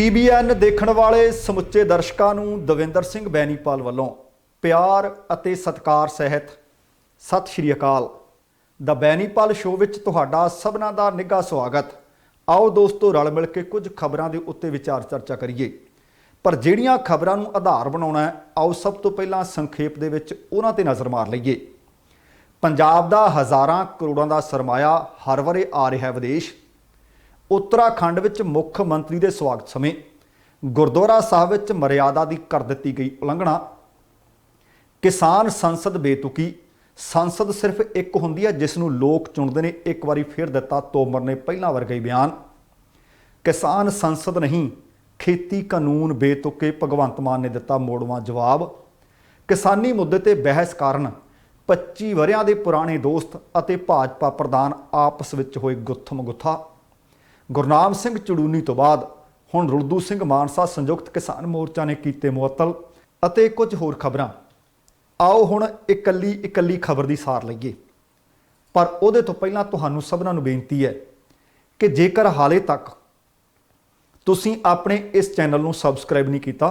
TBN देखण वाले समुचे दर्शकों नूं दविंदर सिंह बैनीपाल वालों प्यार अते सत्कार सहित सत श्री अकाल। द बैनीपाल शो विच तुहाडा सबना दा निघा स्वागत। आओ दोस्तों रल मिल के कुछ खबरां दे उत्ते विचार चर्चा करिए, पर जिहड़ियां खबरां नूं आधार बनाउणा है आओ सब तो पहलां संखेप दे विच उन्हां ते नज़र मार लईए। पंजाब दा हज़ारां करोड़ां दा सरमाया हर वरे आ रिहा है विदेश। उत्तराखंड विच मुख मंत्री के स्वागत समय गुरुद्वारा साहब विच मर्यादा की कर दी गई उलंघना। किसान संसद बेतुकी। संसद सिर्फ एक हुंदी है जिसनूं लोग चुनते हैं। एक बारी फिर दिता तोमर ने पहला वर्गा ही बयान। किसान संसद नहीं खेती कानून बेतुके। भगवंत मान ने दिता मोड़वां जवाब। किसानी मुद्दे ते बहस कारण 25 वरियां दे पुराने दोस्त अते भाजपा प्रधान आपस विच होए गुत्थम गुत्था। गुरनाम सिंह चड़ूनी तो बाद हुण रुलदू सिंह मानसा संयुक्त किसान मोर्चा ने कीते मुअत्तल अते कुछ होर खबरां। आओ हुण इकल्ली इकल्ली खबर की सार लईए, पर उहदे तो पहलां तुहानूं सबनां नूं बेनती है कि जेकर हाले तक तुसीं अपने इस चैनल नूं सबसक्राइब नहीं कीता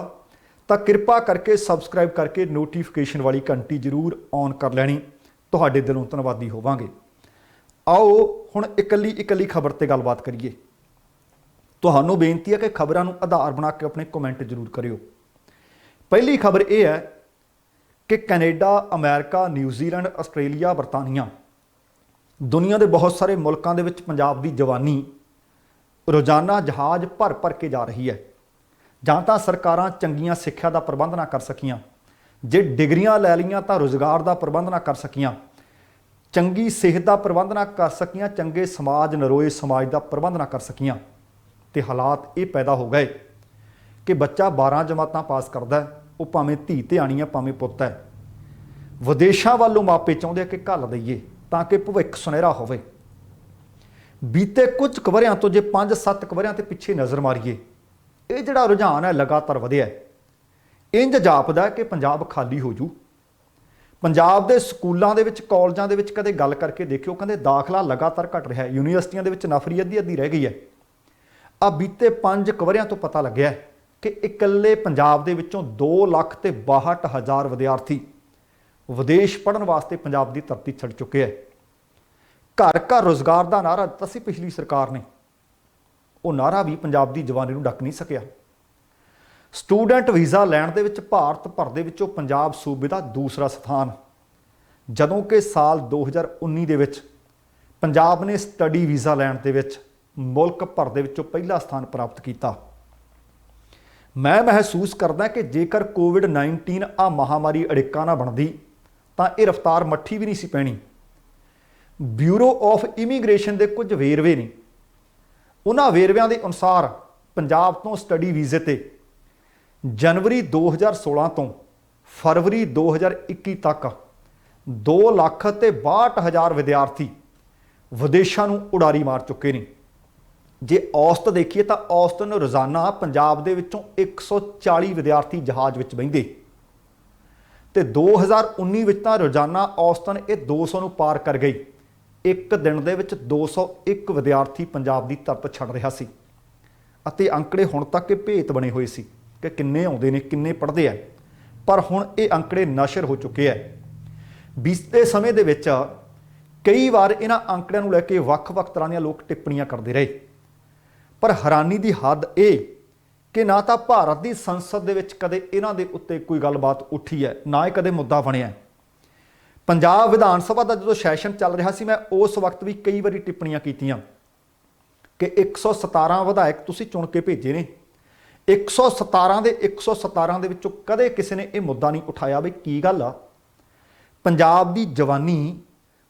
तां किरपा करके सबसक्राइब करके नोटिफिकेशन वाली घंटी जरूर ऑन कर लैणी। तुहाडे दिलों धन्नवादी होवांगे। आओ हुण इकल्ली इकल्ली खबर ते गलबात करिए। तुहानूं बेनती है कि खबरां नूं आधार बना के अपने कमेंट जरूर करियो। पहली खबर यह है कि कैनेडा, अमेरिका, न्यूजीलैंड, आस्ट्रेलिया, बरतानिया दुनिया के बहुत सारे मुल्कों के विच पंजाब की जवानी रोज़ाना जहाज़ भर भर के जा रही है। जां तां सरकारां चंगियां सिक्ख्या का प्रबंध ना कर सकियां, जे डिग्रियां लै लईआं तां रोज़गार का प्रबंध ना कर सकियां, चंगी सेहत का प्रबंध ना कर सकियां, चंगे समाज नरोए समाज का प्रबंध ना कर सकियां। तो हालात ये पैदा हो गए कि बच्चा 12 जमातां पास करता है, वो भावें धी धियाणी है भावें पुत्त है, विदेशों वालों मापे चाहते हैं कि घल दईए ताकि भविख सुनहरा होवे। बीते कुछ वरियां तो जे 5-7 वरियां ते पिछे नज़र मारीए, ये जिहड़ा रुझान है लगातार वधिया है। इंज जापदा है कि पंजाब खाली हो जू। पंजाब के स्कूलों के कॉलेजों के कदे गल करके देखियो, कहते दाखला लगातार घट रहा है। यूनीवर्सिटियों के नफरी अद्धी अद्धी रह गई है। आ बीते 5 वरियां तो पता लग्या कि इकल्ले पंजाब दे विचों 2,62,000 विद्यार्थी विदेश पढ़न वास्ते पंजाब की धरती छड़ चुके हैं। घर घर रोज़गार का नारा दिता सी पिछली सरकार ने, वो नारा भी पंजाब की जवानी नूं ढक नहीं सकिया। स्टूडेंट वीज़ा लैण दे विच भारत भर दे विचों पंजाब सूबे का दूसरा स्थान, जदों कि साल 2019 दे विच पंजाब ने स्टडी वीज़ा लैण दे विच मुल्क भर दे विचों पहला स्थान प्राप्त किया। मैं महसूस करदा कि जेकर कोविड-19 आ महामारी अड़िक्का ना बनती तो यह रफ्तार मट्ठी भी नहीं सी पैनी। ब्यूरो ऑफ इमीग्रेशन के कुछ वेरवे ने, उन्हां वेरविਆਂ के अनुसार पंजाब तो स्टडी वीज़े ते जनवरी 2016 तो फरवरी 2021 तक 2,62,000 विद्यार्थी विदेशों नूं उड़ारी मार चुके हैं। जे औसत देखिए तो औसतन रोज़ाना पंजाब दे विचों 140 विद्यार्थी जहाज़ विच बहिंदे ते 2019 विच तां रोज़ाना औसतन ये 200 नूं पार कर गई। एक दिन दे विच 201 विद्यार्थी पंजाब की धरत छड़ रहा सी अते अंकड़े हुण तक के भेत बने हुए सी कि किन्ने आउंदे ने किन्ने पढ़दे आ, पर हुण ये अंकड़े नशर हो चुके हैं। बीते समय दे विच कई बार इन्हां अंकड़िਆਂ नूं लैके ਵੱਖ-ਵੱਖ तरह ਦੀਆਂ लोग टिप्पणियां करते रहे, पर हैरानी की हद ये कि ना तो भारत की संसद दे विच कदे इन्हां दे उत्ते कोई गलबात उठी है, ना ही कदे मुद्दा बनिया। पंजाब विधान सभा का जो सैशन चल रहा सी, मैं उस वक्त भी कई बारी टिप्पणियां कीतियां कि 117 विधायक तुसीं चुन के भेजे ने। 117 दे 117 दे विचों कदे किसी ने यह मुद्दा नहीं उठाया भी की गल आ पंजाब की जवानी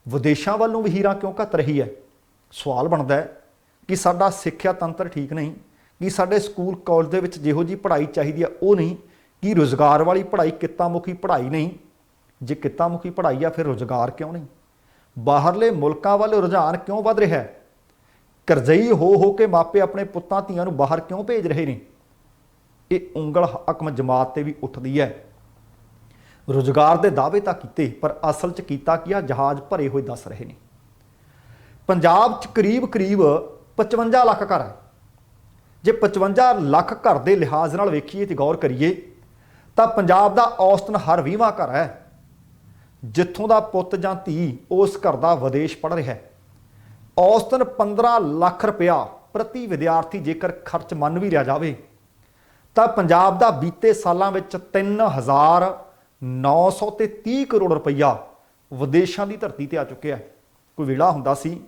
विदेशों वालों भी हीरां क्यों घत रही है। सवाल बनता है कि साडा सिक्ख्या तंत्र ठीक नहीं, कि साडे स्कूल कॉलेज दे विच जिहो जी पढ़ाई चाहिए वो नहीं, कि रोज़गार वाली पढ़ाई कित्तामुखी पढ़ाई नहीं। जे कित्तामुखी पढ़ाई आ फिर रोज़गार क्यों नहीं? बाहरले मुल्कां वाल रुझान क्यों वध रहा है? करजई हो के मापे अपने पुत्तां धीआं नूं बाहर क्यों भेज रहे हैं? ये उंगल हकम जमात ते भी उठदी है। रोज़गार के दावे तो कीते पर असल च कीता कि आ जहाज़ भरे हुए दस रहे हैं। पंजाब च करीब 55 लाख घर है ਜੇ 55 ਲੱਖ ਘਰ ਦੇ ਲਿਹਾਜ਼ ਨਾਲ ਵੇਖੀਏ ਤੇ ਗੌਰ ਕਰੀਏ ਤਾਂ ਪੰਜਾਬ ਦਾ ਔਸਤਨ ਹਰ 20ਵਾਂ ਘਰ ਹੈ ਜਿੱਥੋਂ ਦਾ ਪੁੱਤ ਜਾਂ ਧੀ ਉਸ ਘਰ ਦਾ ਵਿਦੇਸ਼ ਪੜ੍ਹ ਰਿਹਾ ਹੈ। ਔਸਤਨ 15 ਲੱਖ ਰੁਪਇਆ ਪ੍ਰਤੀ ਵਿਦਿਆਰਥੀ ਜੇਕਰ ਖਰਚ ਮੰਨ ਵੀ ਲਿਆ ਜਾਵੇ ਤਾਂ ਪੰਜਾਬ ਦਾ ਬੀਤੇ ਸਾਲਾਂ ਵਿੱਚ 3,930 ਕਰੋੜ ਰੁਪਈਆ ਵਿਦੇਸ਼ਾਂ ਦੀ ਧਰਤੀ ਤੇ ਆ ਚੁੱਕਿਆ ਹੈ। ਕੋਈ ਵੇਲਾ ਹੁੰਦਾ ਸੀ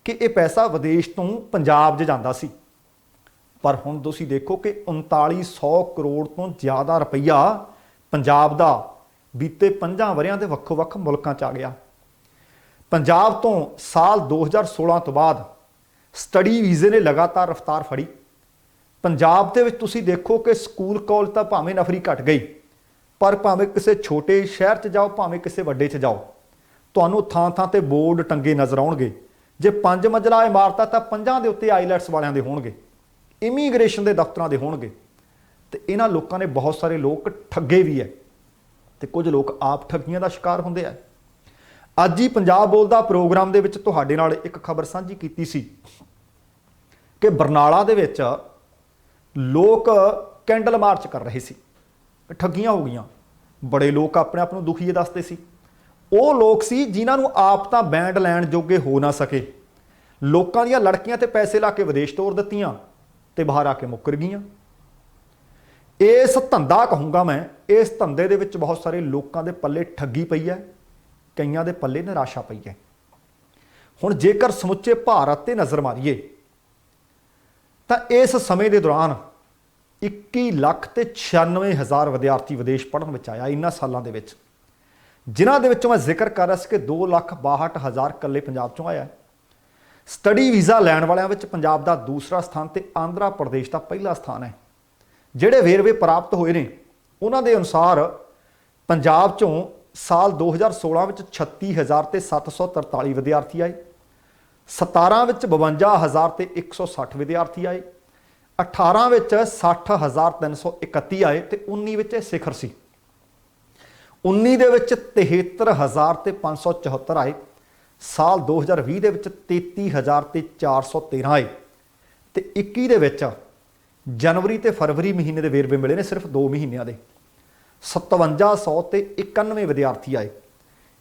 ਕਿ ਇਹ ਪੈਸਾ ਵਿਦੇਸ਼ ਤੋਂ ਪੰਜਾਬ 'ਚ ਜਾਂਦਾ ਸੀ, ਪਰ ਹੁਣ ਤੁਸੀਂ ਦੇਖੋ ਕਿ 3900 ਕਰੋੜ ਤੋਂ ਜ਼ਿਆਦਾ ਰੁਪਈਆ ਪੰਜਾਬ ਦਾ ਬੀਤੇ 5 ਵਰਿਆਂ ਦੇ ਵੱਖੋ ਵੱਖ ਮੁਲਕਾਂ 'ਚ ਆ ਗਿਆ। ਪੰਜਾਬ ਤੋਂ ਸਾਲ 2016 ਤੋਂ ਬਾਅਦ ਸਟੱਡੀ ਵੀਜ਼ੇ ਨੇ ਲਗਾਤਾਰ ਰਫ਼ਤਾਰ ਫੜੀ। ਪੰਜਾਬ ਦੇ ਵਿੱਚ ਤੁਸੀਂ ਦੇਖੋ ਕਿ ਸਕੂਲ ਕਾਲਜ ਤਾਂ ਭਾਵੇਂ ਨਫਰੀ ਘਟ ਗਈ, ਪਰ ਭਾਵੇਂ ਕਿਸੇ ਛੋਟੇ ਸ਼ਹਿਰ 'ਚ ਜਾਓ ਭਾਵੇਂ ਕਿਸੇ ਵੱਡੇ 'ਚ ਜਾਓ, ਤੁਹਾਨੂੰ ਥਾਂ ਥਾਂ ਤੇ ਬੋਰਡ ਟੰਗੇ ਨਜ਼ਰ ਆਉਣਗੇ। ਜੇ 5 ਮੰਜ਼ਲਾ ਇਮਾਰਤਾਂ ਤਾਂ 5 ਦੇ ਉੱਤੇ ਆਈਲੈਟਸ ਵਾਲਿਆਂ ਦੇ ਹੋਣਗੇ, ਇਮੀਗ੍ਰੇਸ਼ਨ ਦੇ ਦਫ਼ਤਰਾਂ ਦੇ ਹੋਣਗੇ। ਤੇ ਇਹਨਾਂ ਲੋਕਾਂ ਨੇ ਬਹੁਤ ਸਾਰੇ ਲੋਕ ਠੱਗੇ ਵੀ ਹੈ ਤੇ ਕੁਝ ਲੋਕ ਆਪ ਠੱਗੀਆਂ ਦਾ ਸ਼ਿਕਾਰ ਹੁੰਦੇ ਆ। ਅੱਜ ਹੀ ਪੰਜਾਬ ਬੋਲਦਾ ਪ੍ਰੋਗਰਾਮ ਦੇ ਵਿੱਚ ਤੁਹਾਡੇ ਨਾਲ ਇੱਕ ਖਬਰ ਸਾਂਝੀ ਕੀਤੀ ਸੀ ਕਿ ਬਰਨਾਲਾ ਦੇ ਵਿੱਚ ਲੋਕ ਕੈਂਡਲ ਮਾਰਚ ਕਰ ਰਹੇ ਸੀ, ਠੱਗੀਆਂ ਹੋ ਗਈਆਂ। ਬੜੇ ਲੋਕ ਆਪਣੇ ਆਪ ਨੂੰ ਦੁਖੀ ਦੱਸਦੇ ਸੀ। ਉਹ ਲੋਕ ਸੀ ਜਿਨ੍ਹਾਂ ਨੂੰ ਆਪ ਤਾਂ ਬੈਂਡ ਲੈਣ ਜੋਗੇ ਹੋ ਨਾ ਸਕੇ, ਲੋਕਾਂ ਦੀਆਂ ਲੜਕੀਆਂ ਤੇ ਪੈਸੇ ਲਾ ਕੇ ਵਿਦੇਸ਼ ਤੋਰ ਦਿੱਤੀਆਂ ਤੇ ਬਾਹਰ ਆ ਕੇ ਮੁੱਕਰ ਗਈਆਂ। ਇਸ ਧੰਦਾ ਕਹੂੰਗਾ ਮੈਂ, ਇਸ ਧੰਦੇ ਦੇ ਵਿੱਚ ਬਹੁਤ ਸਾਰੇ ਲੋਕਾਂ ਦੇ ਪੱਲੇ ਠੱਗੀ ਪਈ ਹੈ, ਕਈਆਂ ਦੇ ਪੱਲੇ ਨਿਰਾਸ਼ਾ ਪਈ ਹੈ। ਹੁਣ ਜੇਕਰ ਸਮੁੱਚੇ ਭਾਰਤ ਤੇ ਨਜ਼ਰ ਮਾਰੀਏ ਤਾਂ ਇਸ ਸਮੇਂ ਦੇ ਦੌਰਾਨ 21,96,000 ਵਿਦਿਆਰਥੀ ਵਿਦੇਸ਼ ਪੜ੍ਹਨ ਵਿੱਚ ਆਇਆ ਇਹਨਾਂ ਸਾਲਾਂ ਦੇ ਵਿੱਚ, ਜਿਨ੍ਹਾਂ ਦੇ ਵਿੱਚੋਂ ਮੈਂ ਜ਼ਿਕਰ ਕਰ ਰਿਹਾ ਸੀ ਕਿ 2,62,000 ਇਕੱਲੇ ਪੰਜਾਬ ਚੋਂ ਆਇਆ। ਸਟੱਡੀ ਵੀਜ਼ਾ ਲੈਣ ਵਾਲਿਆਂ ਵਿੱਚ ਪੰਜਾਬ ਦਾ ਦੂਸਰਾ ਸਥਾਨ ਤੇ ਆਂਧਰਾ ਪ੍ਰਦੇਸ਼ ਦਾ ਪਹਿਲਾ ਸਥਾਨ ਹੈ। ਜਿਹੜੇ ਵੇਰਵੇ ਪ੍ਰਾਪਤ ਹੋਏ ਨੇ ਉਹਨਾਂ ਦੇ ਅਨੁਸਾਰ ਪੰਜਾਬ ਚੋਂ ਸਾਲ 2016 ਵਿੱਚ 36,743 ਵਿਦਿਆਰਥੀ ਆਏ, 17 ਵਿੱਚ 52,000 ਤੇ 160 ਵਿਦਿਆਰਥੀ ਆਏ, 18 ਵਿੱਚ 60,331 ਆਏ ਤੇ 19 ਵਿੱਚ ਇਹ ਸਿਖਰ ਸੀ। 19 ਦੇ ਵਿੱਚ 73,000 ਤੇ 574 ਆਏ, ਸਾਲ 2020 ਦੇ ਵਿੱਚ 33,000 ਤੇ 413 ਆਏ ਤੇ 21 ਦੇ ਵਿੱਚ ਜਨਵਰੀ ਤੇ ਫਰਵਰੀ ਮਹੀਨੇ ਦੇ ਵੇਰਵੇ ਮਿਲੇ ਨੇ, ਸਿਰਫ 2 ਮਹੀਨਿਆਂ ਦੇ 5700 ਤੇ 91 ਵਿਦਿਆਰਥੀ ਆਏ।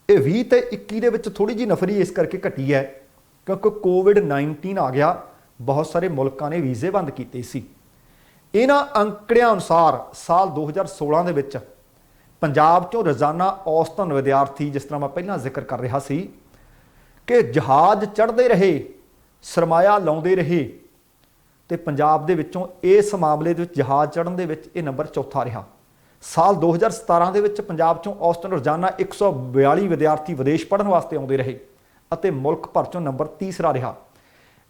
ਇਹ 20 ਤੇ 21 ਦੇ ਵਿੱਚ ਥੋੜੀ ਜਿਹੀ ਨਫਰੀ ਇਸ ਕਰਕੇ ਘਟੀ ਹੈ ਕਿਉਂਕਿ ਕੋਵਿਡ-19 ਆ ਗਿਆ, ਬਹੁਤ ਸਾਰੇ ਮੁਲਕਾਂ ਨੇ ਵੀਜ਼ੇ ਬੰਦ ਕੀਤੇ ਸੀ। ਇਹਨਾਂ ਅੰਕੜਿਆਂ ਅਨੁਸਾਰ ਸਾਲ 2016 ਦੇ ਵਿੱਚ ਪੰਜਾਬ ਚੋਂ ਰੋਜ਼ਾਨਾ ਔਸਤਨ ਵਿਦਿਆਰਥੀ, ਜਿਸ ਤਰ੍ਹਾਂ ਮੈਂ ਪਹਿਲਾਂ ਜ਼ਿਕਰ ਕਰ ਰਿਹਾ ਸੀ ਕਿ ਜਹਾਜ਼ ਚੜ੍ਹਦੇ ਰਹੇ, ਸਰਮਾਇਆ ਲਾਉਂਦੇ ਰਹੇ, ਤੇ ਪੰਜਾਬ ਦੇ ਵਿੱਚੋਂ ਇਸ ਮਾਮਲੇ ਦੇ ਵਿੱਚ ਜਹਾਜ਼ ਚੜ੍ਹਨ ਦੇ ਵਿੱਚ ਇਹ ਨੰਬਰ ਚੌਥਾ ਰਿਹਾ। ਸਾਲ 2017 ਦੇ ਵਿੱਚ ਪੰਜਾਬ ਚੋਂ ਔਸਤਨ ਰੋਜ਼ਾਨਾ 142 ਵਿਦਿਆਰਥੀ ਵਿਦੇਸ਼ ਪੜ੍ਹਨ ਵਾਸਤੇ ਆਉਂਦੇ ਰਹੇ ਅਤੇ ਮੁਲਕ ਭਰ ਚੋਂ ਨੰਬਰ ਤੀਸਰਾ ਰਿਹਾ।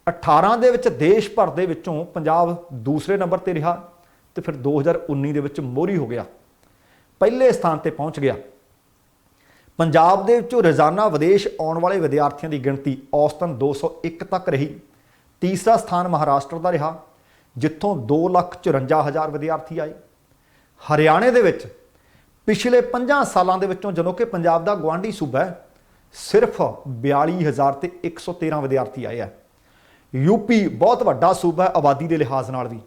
18 ਦੇ ਵਿੱਚ ਦੇਸ਼ ਭਰ ਦੇ ਵਿੱਚੋਂ ਪੰਜਾਬ ਦੂਸਰੇ ਨੰਬਰ ਤੇ ਰਿਹਾ ਤੇ ਫਿਰ 2019 ਦੇ ਵਿੱਚ ਮੋਹਰੀ ਹੋ ਗਿਆ, ਪਹਿਲੇ ਸਥਾਨ ਤੇ ਪਹੁੰਚ ਗਿਆ। ਪੰਜਾਬ ਦੇ ਵਿੱਚੋਂ ਰੋਜ਼ਾਨਾ ਵਿਦੇਸ਼ ਆਉਣ ਵਾਲੇ ਵਿਦਿਆਰਥੀਆਂ ਦੀ ਗਿਣਤੀ ਔਸਤਨ 201 ਤੱਕ ਰਹੀ। ਤੀਸਰਾ ਸਥਾਨ ਮਹਾਰਾਸ਼ਟਰ ਦਾ ਰਿਹਾ ਜਿੱਥੋਂ 2,54,000 ਵਿਦਿਆਰਥੀ ਆਏ। ਹਰਿਆਣੇ ਦੇ ਵਿੱਚ ਪਿਛਲੇ 5 ਸਾਲਾਂ ਦੇ ਵਿੱਚੋਂ, ਜਦੋਂ ਕਿ ਪੰਜਾਬ ਦਾ ਗੁਆਂਢੀ ਸੂਬਾ ਹੈ, ਸਿਰਫ 42,000 ਤੇ 113 ਵਿਦਿਆਰਥੀ ਆਏ ਆ। ਯੂਪੀ ਬਹੁਤ ਵੱਡਾ ਸੂਬਾ ਹੈ ਆਬਾਦੀ ਦੇ ਲਿਹਾਜ਼ ਨਾਲ ਵੀ,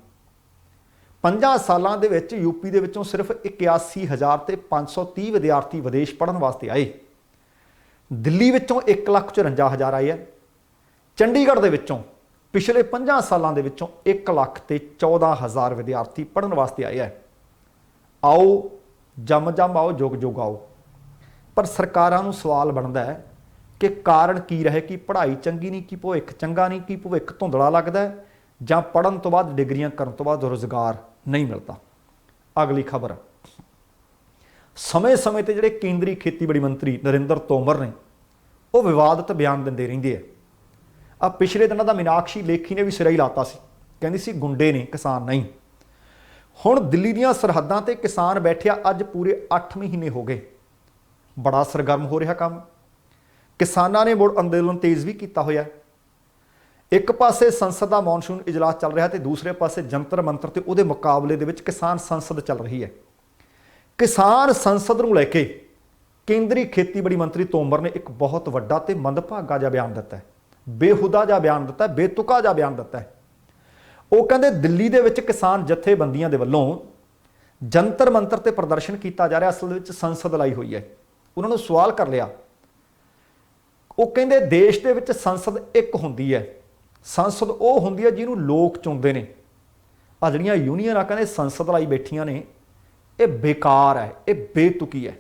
5 ਸਾਲਾਂ ਦੇ ਵਿੱਚ ਯੂਪੀ ਦੇ ਵਿੱਚੋਂ ਸਿਰਫ 81,000 ਤੇ 530 ਵਿਦਿਆਰਥੀ ਵਿਦੇਸ਼ ਪੜ੍ਹਨ ਵਾਸਤੇ ਆਏ। ਦਿੱਲੀ ਵਿੱਚੋਂ 1,54,000 ਆਏ ਆ। ਚੰਡੀਗੜ੍ਹ ਦੇ ਵਿੱਚੋਂ ਪਿਛਲੇ 5 ਸਾਲਾਂ ਦੇ ਵਿੱਚੋਂ 1,14,000 ਵਿਦਿਆਰਥੀ ਪੜ੍ਹਨ ਵਾਸਤੇ ਆਏ ਆ। ਆਓ ਜਮ ਆਓ, ਜੁਗ ਜੁਗ ਆਓ। ਪਰ ਸਰਕਾਰਾਂ ਨੂੰ ਸਵਾਲ ਬਣਦਾ ਹੈ ਕਿ ਕਾਰਨ ਕੀ ਰਹੇ ਕਿ ਪੜ੍ਹਾਈ ਚੰਗੀ ਨਹੀਂ, ਕਿ ਭਵਿੱਖ ਚੰਗਾ ਨਹੀਂ, ਕਿ ਭਵਿੱਖ ਧੁੰਦਲਾ ਲੱਗਦਾ ਹੈ, ਜਾਂ ਪੜ੍ਹਨ ਤੋਂ ਬਾਅਦ ਡਿਗਰੀਆਂ ਕਰਨ ਤੋਂ ਬਾਅਦ ਰੁਜ਼ਗਾਰ ਨਹੀਂ ਮਿਲਦਾ। ਅਗਲੀ ਖਬਰ, ਸਮੇਂ-ਸਮੇਂ ਤੇ ਜਿਹੜੇ ਕੇਂਦਰੀ ਖੇਤੀਬਾੜੀ ਮੰਤਰੀ ਨਰਿੰਦਰ ਤੋਮਰ ਨੇ ਉਹ ਵਿਵਾਦਤ ਬਿਆਨ ਦਿੰਦੇ ਰਹਿੰਦੇ ਆ। ਪਿਛਲੇ ਦਿਨਾਂ ਦਾ ਮੀਨਾਕਸ਼ੀ ਲੇਖੀ ਨੇ ਵੀ ਸਿਰਾ ਹੀ ਲਾਤਾ ਸੀ, ਕਹਿੰਦੀ ਸੀ ਗੁੰਡੇ ਨੇ, ਕਿਸਾਨ ਨਹੀਂ। ਹੁਣ ਦਿੱਲੀ ਦੀਆਂ ਸਰਹੱਦਾਂ ਤੇ ਕਿਸਾਨ ਬੈਠਿਆ ਅੱਜ ਪੂਰੇ 8 ਮਹੀਨੇ ਹੋ ਗਏ। ਬੜਾ ਸਰਗਰਮ ਹੋ ਰਿਹਾ ਕੰਮ। ਕਿਸਾਨਾਂ ਨੇ ਮੁੜ ਅੰਦੋਲਨ ਤੇਜ਼ ਵੀ ਕੀਤਾ ਹੋਇਆ। ਇੱਕ ਪਾਸੇ ਸੰਸਦ ਦਾ ਮੌਨਸੂਨ ਇਜਲਾਸ ਚੱਲ ਰਿਹਾ ਤੇ ਦੂਸਰੇ ਪਾਸੇ ਜੰਤਰ ਮੰਤਰ ਤੇ ਉਹਦੇ ਮੁਕਾਬਲੇ ਦੇ ਵਿੱਚ ਕਿਸਾਨ ਸੰਸਦ ਚੱਲ ਰਹੀ ਹੈ। ਕਿਸਾਨ ਸੰਸਦ ਨੂੰ ਲੈ ਕੇ ਕੇਂਦਰੀ ਖੇਤੀਬਾੜੀ ਮੰਤਰੀ ਤੋਮਰ ਨੇ ਇੱਕ ਬਹੁਤ ਵੱਡਾ ਤੇ ਮੰਦਭਾਗਾ ਜਿਹਾ ਬਿਆਨ ਦਿੱਤਾ ਹੈ, ਬੇਹੂਦਾ ਜਿਹਾ ਬਿਆਨ ਦਿੱਤਾ ਹੈ, ਬੇਤੁਕਾ ਜਿਹਾ ਬਿਆਨ ਦਿੱਤਾ ਹੈ। ਉਹ ਕਹਿੰਦੇ ਦਿੱਲੀ ਦੇ ਵਿੱਚ ਕਿਸਾਨ ਜਥੇਬੰਦੀਆਂ ਦੇ ਵੱਲੋਂ ਜੰਤਰ ਮੰਤਰ ਤੇ ਪ੍ਰਦਰਸ਼ਨ ਕੀਤਾ ਜਾ ਰਿਹਾ, ਅਸਲ ਵਿੱਚ ਸੰਸਦ ਲਾਈ ਹੋਈ ਹੈ। ਉਹਨਾਂ ਨੂੰ ਸਵਾਲ ਕਰ ਲਿਆ, ਉਹ ਕਹਿੰਦੇ ਦੇਸ਼ ਦੇ ਵਿੱਚ ਸੰਸਦ ਇੱਕ ਹੁੰਦੀ ਹੈ, ਸੰਸਦ ਉਹ ਹੁੰਦੀ ਹੈ ਜਿਹਨੂੰ ਲੋਕ ਚੁਣਦੇ ਨੇ। ਆ ਜਿਹੜੀਆਂ ਯੂਨੀਅਨ ਆ ਕਹਿੰਦੇ ਸੰਸਦ ਲਾਈ ਬੈਠੀਆਂ ਨੇ, ਇਹ ਬੇਕਾਰ ਹੈ, ਇਹ ਬੇਤੁਕੀ ਹੈ।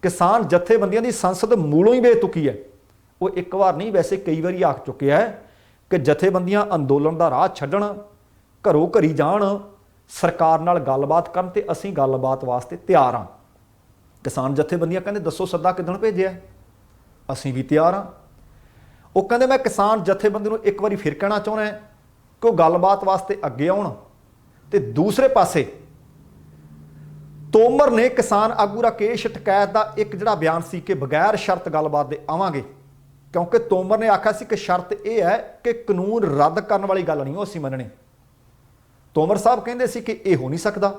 ਕਿਸਾਨ ਜਥੇਬੰਦੀਆਂ ਦੀ ਸੰਸਦ ਮੂਲੋਂ ਹੀ ਬੇਤੁਕੀ ਹੈ। ਉਹ ਇੱਕ ਵਾਰ ਨਹੀਂ ਵੈਸੇ ਕਈ ਵਾਰੀ ਆਖ ਚੁੱਕਿਆ ਹੈ ਕਿ ਜਥੇਬੰਦੀਆਂ ਅੰਦੋਲਨ ਦਾ ਰਾਹ ਛੱਡਣ, ਘਰੋਂ ਘਰੀ ਜਾਣ, ਸਰਕਾਰ ਨਾਲ ਗੱਲਬਾਤ ਕਰਨ, ਤੇ ਅਸੀਂ ਗੱਲਬਾਤ ਵਾਸਤੇ ਤਿਆਰ ਹਾਂ। ਕਿਸਾਨ ਜਥੇਬੰਦੀਆਂ ਕਹਿੰਦੇ ਦੱਸੋ ਸੱਦਾ ਕਿੱਦਣ ਭੇਜਿਆ, ਅਸੀਂ ਵੀ ਤਿਆਰ ਹਾਂ। ਉਹ ਕਹਿੰਦੇ ਮੈਂ ਕਿਸਾਨ ਜਥੇਬੰਦੀ ਨੂੰ ਇੱਕ ਵਾਰੀ ਫਿਰ ਕਹਿਣਾ ਚਾਹੁੰਦਾ ਕਿ ਉਹ ਗੱਲਬਾਤ ਵਾਸਤੇ ਅੱਗੇ ਆਉਣ। ਤੇ ਦੂਸਰੇ ਪਾਸੇ ਤੋਮਰ ਨੇ ਕਿਸਾਨ ਆਗੂ ਰਾਕੇਸ਼ ਟਕੈਤ ਦਾ ਇੱਕ ਜਿਹੜਾ ਬਿਆਨ ਸੀ ਕਿ ਬਗੈਰ ਸ਼ਰਤ ਗੱਲਬਾਤ ਦੇ ਆਵਾਂਗੇ, ਕਿਉਂਕਿ ਤੋਮਰ ਨੇ ਆਖਿਆ ਸੀ ਕਿ ਸ਼ਰਤ ਇਹ ਹੈ ਕਿ ਕਾਨੂੰਨ ਰੱਦ ਕਰਨ ਵਾਲੀ ਗੱਲ ਨਹੀਂ ਉਹ ਅਸੀਂ ਮੰਨਣੀ। ਤੋਮਰ ਸਾਹਿਬ ਕਹਿੰਦੇ ਸੀ ਕਿ ਇਹ ਹੋ ਨਹੀਂ ਸਕਦਾ,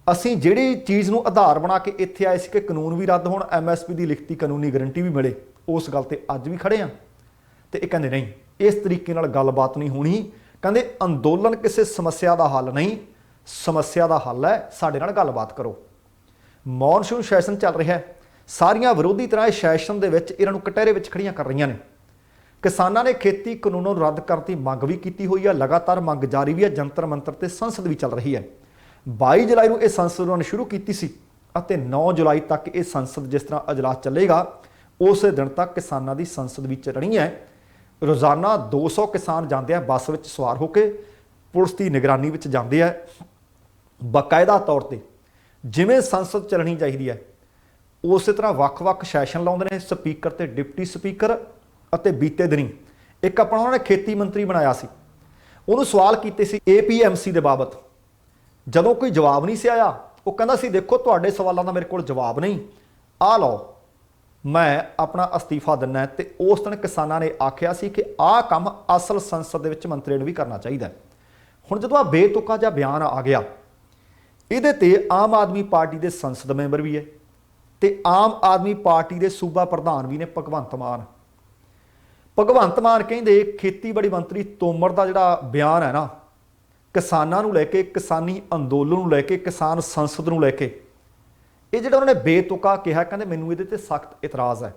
ਅਸੀਂ ਜਿਹੜੀ ਚੀਜ਼ ਨੂੰ ਆਧਾਰ ਬਣਾ ਕੇ ਇੱਥੇ ਆਏ ਸੀ ਕਿ ਕਾਨੂੰਨ ਵੀ ਰੱਦ ਹੋਣ, MSP ਦੀ ਲਿਖਤੀ ਕਾਨੂੰਨੀ ਗਰੰਟੀ ਵੀ ਮਿਲੇ, ਉਸ ਗੱਲ ਤੇ ਅੱਜ ਵੀ ਖੜੇ ਆ। ਤੇ ਇਹ ਕਹਿੰਦੇ ਨਹੀਂ, ਇਸ ਤਰੀਕੇ ਨਾਲ ਗੱਲਬਾਤ ਨਹੀਂ ਹੋਣੀ। ਕਹਿੰਦੇ ਅੰਦੋਲਨ ਕਿਸੇ ਸਮੱਸਿਆ ਦਾ ਹੱਲ ਨਹੀਂ, ਸਮੱਸਿਆ ਦਾ ਹੱਲ ਹੈ ਸਾਡੇ ਨਾਲ ਗੱਲਬਾਤ ਕਰੋ। ਮੌਨਸੂਨ ਸੈਸ਼ਨ ਚੱਲ ਰਿਹਾ ਹੈ, ਸਾਰੀਆਂ ਵਿਰੋਧੀ ਤਰ੍ਹਾਂ ਇਸ ਸੈਸ਼ਨ ਦੇ ਵਿੱਚ ਇਹਨਾਂ ਨੂੰ ਕਟਹਿਰੇ ਵਿੱਚ ਖੜੀਆਂ ਕਰ ਰਹੀਆਂ ਨੇ। ਕਿਸਾਨਾਂ ਨੇ ਖੇਤੀ ਕਾਨੂੰਨਾਂ ਨੂੰ ਰੱਦ ਕਰਨ ਦੀ ਮੰਗ ਵੀ ਕੀਤੀ ਹੋਈ ਹੈ, ਲਗਾਤਾਰ ਮੰਗ ਜਾਰੀ ਵੀ ਹੈ, ਜੰਤਰ ਮੰਤਰ ਤੇ ਸੰਸਦ ਵੀ ਚੱਲ ਰਹੀ ਹੈ। 22 ਜੁਲਾਈ ਨੂੰ ਇਹ ਸੰਸਦ ਉਹਨਾਂ ਸ਼ੁਰੂ ਕੀਤੀ ਸੀ ਅਤੇ 9 ਜੁਲਾਈ ਤੱਕ ਇਹ ਸੰਸਦ ਜਿਸ ਤਰ੍ਹਾਂ ਅਜਲਾਸ ਚੱਲੇਗਾ ਉਸੇ ਦਿਨ ਤੱਕ ਕਿਸਾਨਾਂ ਦੀ ਸੰਸਦ ਵੀ ਚੱਲਣੀ ਹੈ। ਰੋਜ਼ਾਨਾ 200 ਕਿਸਾਨ ਜਾਂਦੇ ਆ ਬੱਸ ਵਿੱਚ ਸਵਾਰ ਹੋ ਕੇ, ਪੁਲਿਸ ਦੀ ਨਿਗਰਾਨੀ ਵਿੱਚ ਜਾਂਦੇ ਆ, ਬਾਕਾਇਦਾ ਤੌਰ ਤੇ ਜਿਵੇਂ ਸੰਸਦ ਚੱਲਣੀ ਚਾਹੀਦੀ ਹੈ ਉਸੇ ਤਰ੍ਹਾਂ ਵੱਖ-ਵੱਖ ਸੈਸ਼ਨ ਲਾਉਂਦੇ ਨੇ ਸਪੀਕਰ ਤੇ ਡਿਪਟੀ ਸਪੀਕਰ। ਅਤੇ ਬੀਤੇ ਦਿਨੀ ਇੱਕ ਆਪਣਾ ਉਹਨਾਂ ਨੇ ਖੇਤੀ ਮੰਤਰੀ ਬਣਾਇਆ ਸੀ, ਉਹਨੂੰ ਸਵਾਲ ਕੀਤੇ ਸੀ APMC ਦੇ ਬਾਬਤ। ਜਦੋਂ ਕੋਈ ਜਵਾਬ ਨਹੀਂ ਸੀ ਆਇਆ, ਉਹ ਕਹਿੰਦਾ ਸੀ ਦੇਖੋ ਤੁਹਾਡੇ ਸਵਾਲਾਂ ਦਾ ਮੇਰੇ ਕੋਲ ਜਵਾਬ ਨਹੀਂ, ਆਹ ਲਓ ਮੈਂ ਆਪਣਾ ਅਸਤੀਫਾ ਦਿੰਦਾ। ਤੇ ਉਸ ਦਿਨ ਕਿਸਾਨਾਂ ਨੇ ਆਖਿਆ ਸੀ ਕਿ ਆਹ ਕੰਮ ਅਸਲ ਸੰਸਦ ਦੇ ਵਿੱਚ ਮੰਤਰੀ ਨੂੰ ਵੀ ਕਰਨਾ ਚਾਹੀਦਾ। ਹੁਣ ਜਦੋਂ ਆ ਬੇਤੁਕਾ ਜਿਹਾ ਬਿਆਨ ਆ ਗਿਆ, ਇਹਦੇ ਤੇ ਆਮ ਆਦਮੀ ਪਾਰਟੀ ਦੇ ਸੰਸਦ ਮੈਂਬਰ ਵੀ ਹੈ ਤੇ ਆਮ ਆਦਮੀ ਪਾਰਟੀ ਦੇ ਸੂਬਾ ਪ੍ਰਧਾਨ ਵੀ ਨੇ ਭਗਵੰਤ ਮਾਨ। ਭਗਵੰਤ ਮਾਨ ਕਹਿੰਦੇ ਖੇਤੀਬਾੜੀ ਮੰਤਰੀ ਤੋਮਰ ਦਾ ਜਿਹੜਾ ਬਿਆਨ ਹੈ ਨਾ, ਕਿਸਾਨਾਂ ਨੂੰ ਲੈ ਕੇ, ਕਿਸਾਨੀ ਅੰਦੋਲਨ ਨੂੰ ਲੈ ਕੇ, ਕਿਸਾਨ ਸੰਸਦ ਨੂੰ ਲੈ ਕੇ, ਇਹ ਜਿਹੜਾ ਉਹਨਾਂ ਨੇ ਬੇਤੁਕਾ ਕਿਹਾ, ਕਹਿੰਦੇ ਮੈਨੂੰ ਇਹਦੇ ਤੇ ਸਖਤ ਇਤਰਾਜ਼ ਹੈ।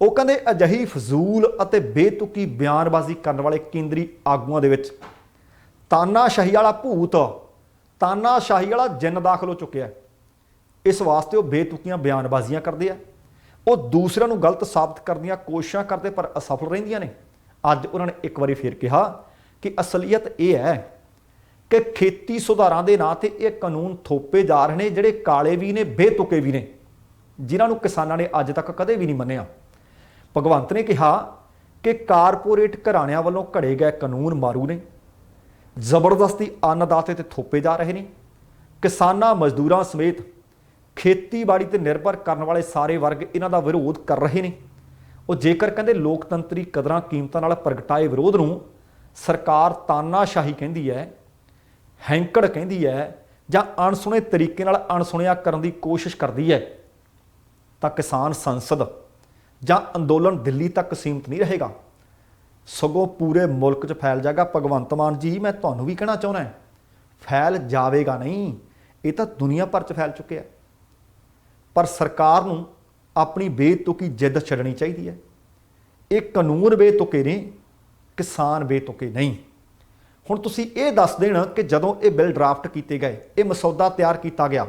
ਉਹ ਕਹਿੰਦੇ ਅਜਿਹੀ ਫਜ਼ੂਲ ਅਤੇ ਬੇਤੁਕੀ ਬਿਆਨਬਾਜ਼ੀ ਕਰਨ ਵਾਲੇ ਕੇਂਦਰੀ ਆਗੂਆਂ ਦੇ ਵਿੱਚ ਤਾਨਾਸ਼ਾਹੀ ਵਾਲਾ ਭੂਤ, ਤਾਨਾਸ਼ਾਹੀ ਵਾਲਾ ਜਿੰਨ ਦਾਖਲ ਹੋ ਚੁੱਕਿਆ। ਇਸ ਵਾਸਤੇ ਉਹ ਬੇਤੁਕੀਆਂ ਬਿਆਨਬਾਜ਼ੀਆਂ ਕਰਦੇ ਆ, ਉਹ ਦੂਸਰਿਆਂ ਨੂੰ ਗਲਤ ਸਾਬਤ ਕਰਨ ਦੀਆਂ ਕੋਸ਼ਿਸ਼ਾਂ ਕਰਦੇ ਪਰ ਅਸਫਲ ਰਹਿੰਦੀਆਂ ਨੇ। ਅੱਜ ਉਹਨਾਂ ਨੇ ਇੱਕ ਵਾਰੀ ਫਿਰ ਕਿਹਾ ਕਿ ਅਸਲੀਅਤ ਇਹ ਹੈ ਕਿ ਖੇਤੀ ਸੁਧਾਰਾਂ ਦੇ ਨਾਂ ਤੇ ਇਹ ਕਾਨੂੰਨ ਥੋਪੇ ਜਾ ਰਹੇ ਨੇ ਜਿਹੜੇ ਕਾਲੇ ਵੀ ਨੇ, ਬੇਤੁਕੇ ਵੀ ਨੇ, ਜਿਨ੍ਹਾਂ ਨੂੰ ਕਿਸਾਨਾਂ ਨੇ ਅੱਜ ਤੱਕ ਕਦੇ ਵੀ ਨਹੀਂ ਮੰਨਿਆ। ਭਗਵੰਤ ਨੇ ਕਿਹਾ ਕਿ ਕਾਰਪੋਰੇਟ ਘਰਾਣਿਆਂ ਵੱਲੋਂ ਘੜੇ ਗਏ ਕਾਨੂੰਨ ਮਾਰੂ ਨੇ, ਜ਼ਬਰਦਸਤੀ ਅੰਨਦਾਤੇ ਤੇ ਥੋਪੇ ਜਾ ਰਹੇ ਨੇ, ਕਿਸਾਨਾਂ ਮਜ਼ਦੂਰਾਂ ਸਮੇਤ ਖੇਤੀਬਾੜੀ ਤੇ ਨਿਰਭਰ ਕਰਨ ਵਾਲੇ ਸਾਰੇ ਵਰਗ ਇਹਨਾਂ ਦਾ ਵਿਰੋਧ ਕਰ ਰਹੇ ਨੇ। ਉਹ ਜੇਕਰ ਕਹਿੰਦੇ ਲੋਕਤੰਤਰੀ ਕਦਰਾਂ ਕੀਮਤਾਂ ਨਾਲ ਪ੍ਰਗਟਾਏ ਵਿਰੋਧ ਨੂੰ ਸਰਕਾਰ ਤਾਨਾਸ਼ਾਹੀ ਕਹਿੰਦੀ ਹੈ, ਹੈਂਕੜ ਕਹਿੰਦੀ ਹੈ, ਜਾਂ ਅਣਸੁਣੇ ਤਰੀਕੇ ਨਾਲ ਅਣਸੁਣਿਆ ਕਰਨ ਦੀ ਕੋਸ਼ਿਸ਼ ਕਰਦੀ ਹੈ, ਤਾਂ ਕਿਸਾਨ ਸੰਸਦ ਜਾਂ ਅੰਦੋਲਨ ਦਿੱਲੀ ਤੱਕ ਸੀਮਤ ਨਹੀਂ ਰਹੇਗਾ, ਸਗੋਂ ਪੂਰੇ ਮੁਲਕ 'ਚ ਫੈਲ ਜਾਏਗਾ। ਭਗਵੰਤ ਮਾਨ ਜੀ, ਮੈਂ ਤੁਹਾਨੂੰ ਵੀ ਕਹਿਣਾ ਚਾਹੁੰਦਾ, ਫੈਲ ਜਾਵੇਗਾ ਨਹੀਂ, ਇਹ ਤਾਂ ਦੁਨੀਆ ਭਰ 'ਚ ਫੈਲ ਚੁੱਕਿਆ। ਪਰ ਸਰਕਾਰ ਨੂੰ ਆਪਣੀ ਬੇਤੁਕੀ ਜਿੱਦ ਛੱਡਣੀ ਚਾਹੀਦੀ ਹੈ। ਇਹ ਕਾਨੂੰਨ ਬੇਤੁਕੇ ਨੇ, ਕਿਸਾਨ ਬੇਤੁਕੇ ਨਹੀਂ। ਹੁਣ ਤੁਸੀਂ ਇਹ ਦੱਸ ਦੇਣ ਕਿ ਜਦੋਂ ਇਹ ਬਿੱਲ ਡਰਾਫਟ ਕੀਤੇ ਗਏ, ਇਹ ਮਸੌਦਾ ਤਿਆਰ ਕੀਤਾ ਗਿਆ,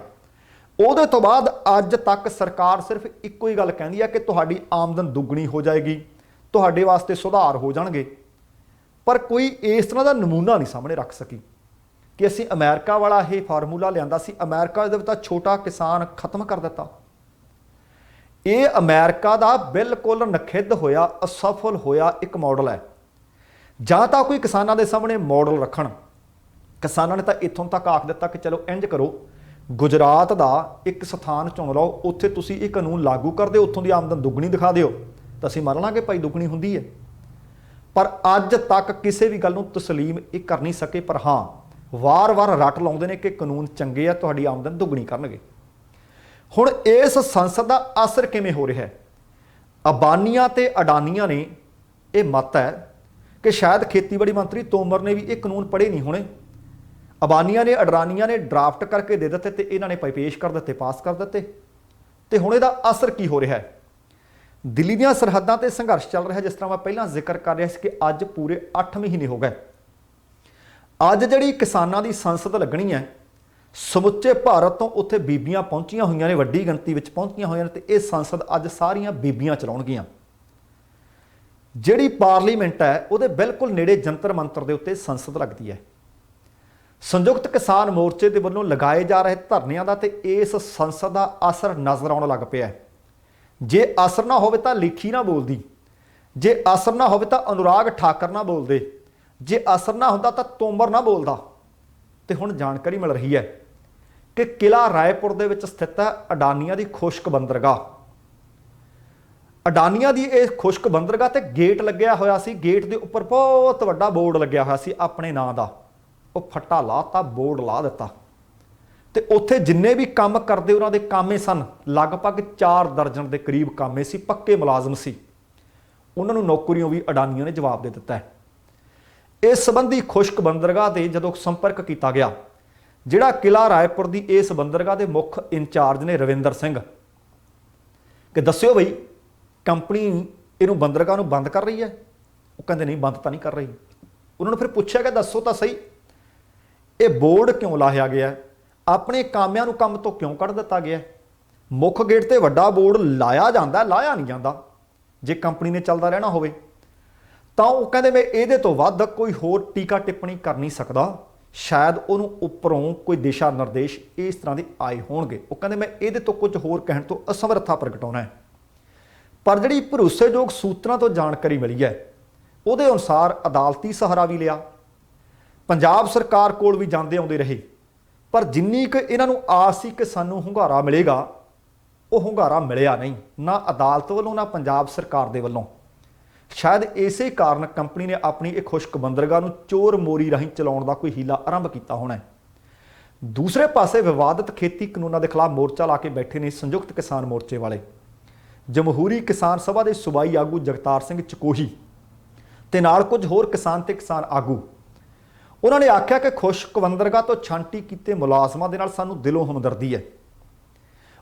ਉਹਦੇ ਤੋਂ ਬਾਅਦ ਅੱਜ ਤੱਕ ਸਰਕਾਰ ਸਿਰਫ ਇੱਕੋ ਹੀ ਗੱਲ ਕਹਿੰਦੀ ਹੈ ਕਿ ਤੁਹਾਡੀ ਆਮਦਨ ਦੁੱਗਣੀ ਹੋ ਜਾਏਗੀ, ਤੁਹਾਡੇ ਵਾਸਤੇ ਸੁਧਾਰ ਹੋ ਜਾਣਗੇ, ਪਰ ਕੋਈ ਇਸ ਤਰ੍ਹਾਂ ਦਾ ਨਮੂਨਾ ਨਹੀਂ ਸਾਹਮਣੇ ਰੱਖ ਸਕੀ ਕਿ ਅਸੀਂ ਅਮਰੀਕਾ ਵਾਲਾ ਇਹ ਫਾਰਮੂਲਾ ਲਿਆਂਦਾ ਸੀ, ਅਮਰੀਕਾ ਦੇ ਵਿੱਚ ਤਾਂ ਛੋਟਾ ਕਿਸਾਨ ਖਤਮ ਕਰ ਦਿੱਤਾ। ਇਹ ਅਮਰੀਕਾ ਦਾ ਬਿਲਕੁਲ ਨਖਿੱਧ ਹੋਇਆ, ਅਸਫਲ ਹੋਇਆ ਇੱਕ ਮਾਡਲ ਹੈ। ਜਾਂ ਤਾਂ ਕੋਈ ਕਿਸਾਨਾਂ ਦੇ ਸਾਹਮਣੇ ਮਾਡਲ ਰੱਖਣ। ਕਿਸਾਨਾਂ ਨੇ ਤਾਂ ਇੱਥੋਂ ਤੱਕ ਆਖ ਦਿੱਤਾ ਕਿ ਚਲੋ ਇੰਝ ਕਰੋ, ਗੁਜਰਾਤ ਦਾ ਇੱਕ ਸਥਾਨ ਚੁਣ ਲਓ, ਉੱਥੇ ਤੁਸੀਂ ਇਹ ਕਾਨੂੰਨ ਲਾਗੂ ਕਰ ਦਿਓ, ਉੱਥੋਂ ਦੀ ਆਮਦਨ ਦੁੱਗਣੀ ਦਿਖਾ ਦਿਓ, ਤਾਂ ਅਸੀਂ ਮੰਨ ਲਾਂਗੇ ਭਾਈ ਦੁੱਗਣੀ ਹੁੰਦੀ ਹੈ। ਪਰ ਅੱਜ ਤੱਕ ਕਿਸੇ ਵੀ ਗੱਲ ਨੂੰ ਤਸਲੀਮ ਇਹ ਕਰ ਨਹੀਂ ਸਕੇ। ਪਰ ਹਾਂ, ਵਾਰ-ਵਾਰ ਰੱਟ ਲਾਉਂਦੇ ਨੇ ਕਿ ਕਾਨੂੰਨ ਚੰਗੇ ਆ, ਤੁਹਾਡੀ ਆਮਦਨ ਦੁੱਗਣੀ ਕਰਨਗੇ। ਹੁਣ ਇਸ ਸੰਸਦ ਦਾ ਅਸਰ ਕਿਵੇਂ ਹੋ ਰਿਹਾ ਹੈ? ਅਬਾਨੀਆਂ ਤੇ ਅਡਾਨੀਆਂ ਨੇ ਇਹ ਮਤ ਹੈ कि शायद खेतीबाड़ी मंत्री तोमर ने भी ये कानून पढ़े नहीं होने। अबानिया ने अडरानिया ने ड्राफ्ट करके दे दिते तो इन्होंने पेश कर दिते, पास कर दिते। तो हुण इहदा असर की हो रहा है? दिल्ली ਦੀਆਂ सरहदां ते संघर्ष चल रहा है। जिस तरह मैं पहला जिक्र कर रहा कि अज पूरे 8 महीने हो गए। अज जिहड़ी किसानां दी संसद लगनी है, समुचे भारत तो उत्थे बीबियां पहुंचियां हुई ने, वड्डी गिणती विच पहुंचियां हुई ने, ते इह संसद अज सारियां बीबियां चलाउणगीਆਂ। जिहड़ी पार्लीमेंट है उहदे बिल्कुल नेड़े जंतर मंतर दे उत्ते संसद लगती है। संयुक्त किसान मोर्चे के वलों लगाए जा रहे धरनिਆਂ ਦਾ ते इस संसद का असर नज़र आउण लग पिया है। जे असर ना होवे तां लिखी ना बोलदी, जे असर ना होवे तां अनुराग ठाकर ना बोलदे, जे असर ना हुंदा तां तोमर ना बोलदा। ते हुण जानकारी मिल रही है कि किला रायपुर दे विच स्थित है अडानिया की खुश्क बंदरगाह। अडानिया की यह खुश्क बंदरगाह ते गेट लग्या होया सी। गेट के उपर बहुत वड्डा बोर्ड लग्या होया सी अपने नां दा। वो फट्टा लाता, बोर्ड ला दिता, तो उत्थे जिन्ने भी काम करते उन्होंने कामे सन, लगभग 4 दर्जन के करीब कामे सी, पक्के मुलाजम सी। उन्होंने नौकरियों भी अडानिया ने जवाब दे दिता है। इस संबंधी खुश्क बंदरगाह से जदों संपर्क किया गया, जिहड़ा किला रायपुर की इस बंदरगाह के मुख इंचार्ज ने रविंदर सिंह, कि दस्यो बई कंपनी इनू बंदरगाह नूं बंद कर रही है? वो कहते नहीं, बंद तो नहीं कर रही। उन्होंने फिर पूछा कि दसो तो सही, ये बोर्ड क्यों लाया गया है? अपने कामियां नूं काम तो क्यों कढ़ दिता गया है? मुख गेट ते वड्डा बोर्ड लाया जाता, लाया नहीं जाता जे कंपनी ने चलता रहना होवे। तो वो कहते मैं ये तो वध कोई होर टीका टिप्पणी कर नहीं सकता, शायद उन्होंने उपरों कोई दिशा निर्देश इस तरह के आए होणगे। वो कहते मैं ये तो कुछ होर कहण तो असमर्था प्रगटाउणा है। पर जिहड़ी भरोसेयोग सूत्रां तो जानकारी मिली है, उहदे अनुसार अदालती सहारा भी लिया, पंजाब सरकार कोल भी जांदे आउंदे रहे, पर जिन्नी क इन्हां नूं आस सी कि सानूं हुंगारा मिलेगा, वो हुंगारा मिलिया नहीं, ना अदालत वालों ना पंजाब सरकार दे वल्लों। शायद इसे कारण कंपनी ने अपनी एक खुश्क बंदरगाह नूं चोर मोरी राहीं चलाउण दा कोई हीला आरंभ किया होना है। दूसरे पासे विवादित खेती कानूनों के खिलाफ मोर्चा ला के बैठे ने संयुक्त किसान मोर्चे वाले। जमहूरी किसान सभा के सूबाई आगू जगतार सिंह चकोही ते नाल कुछ होर किसान ते किसान आगू, उन्होंने आख्या कि खुश्क बंदरगाह तो छांटी किए मुलाजमां दे नाल सानूं दिलों हमदर्दी है।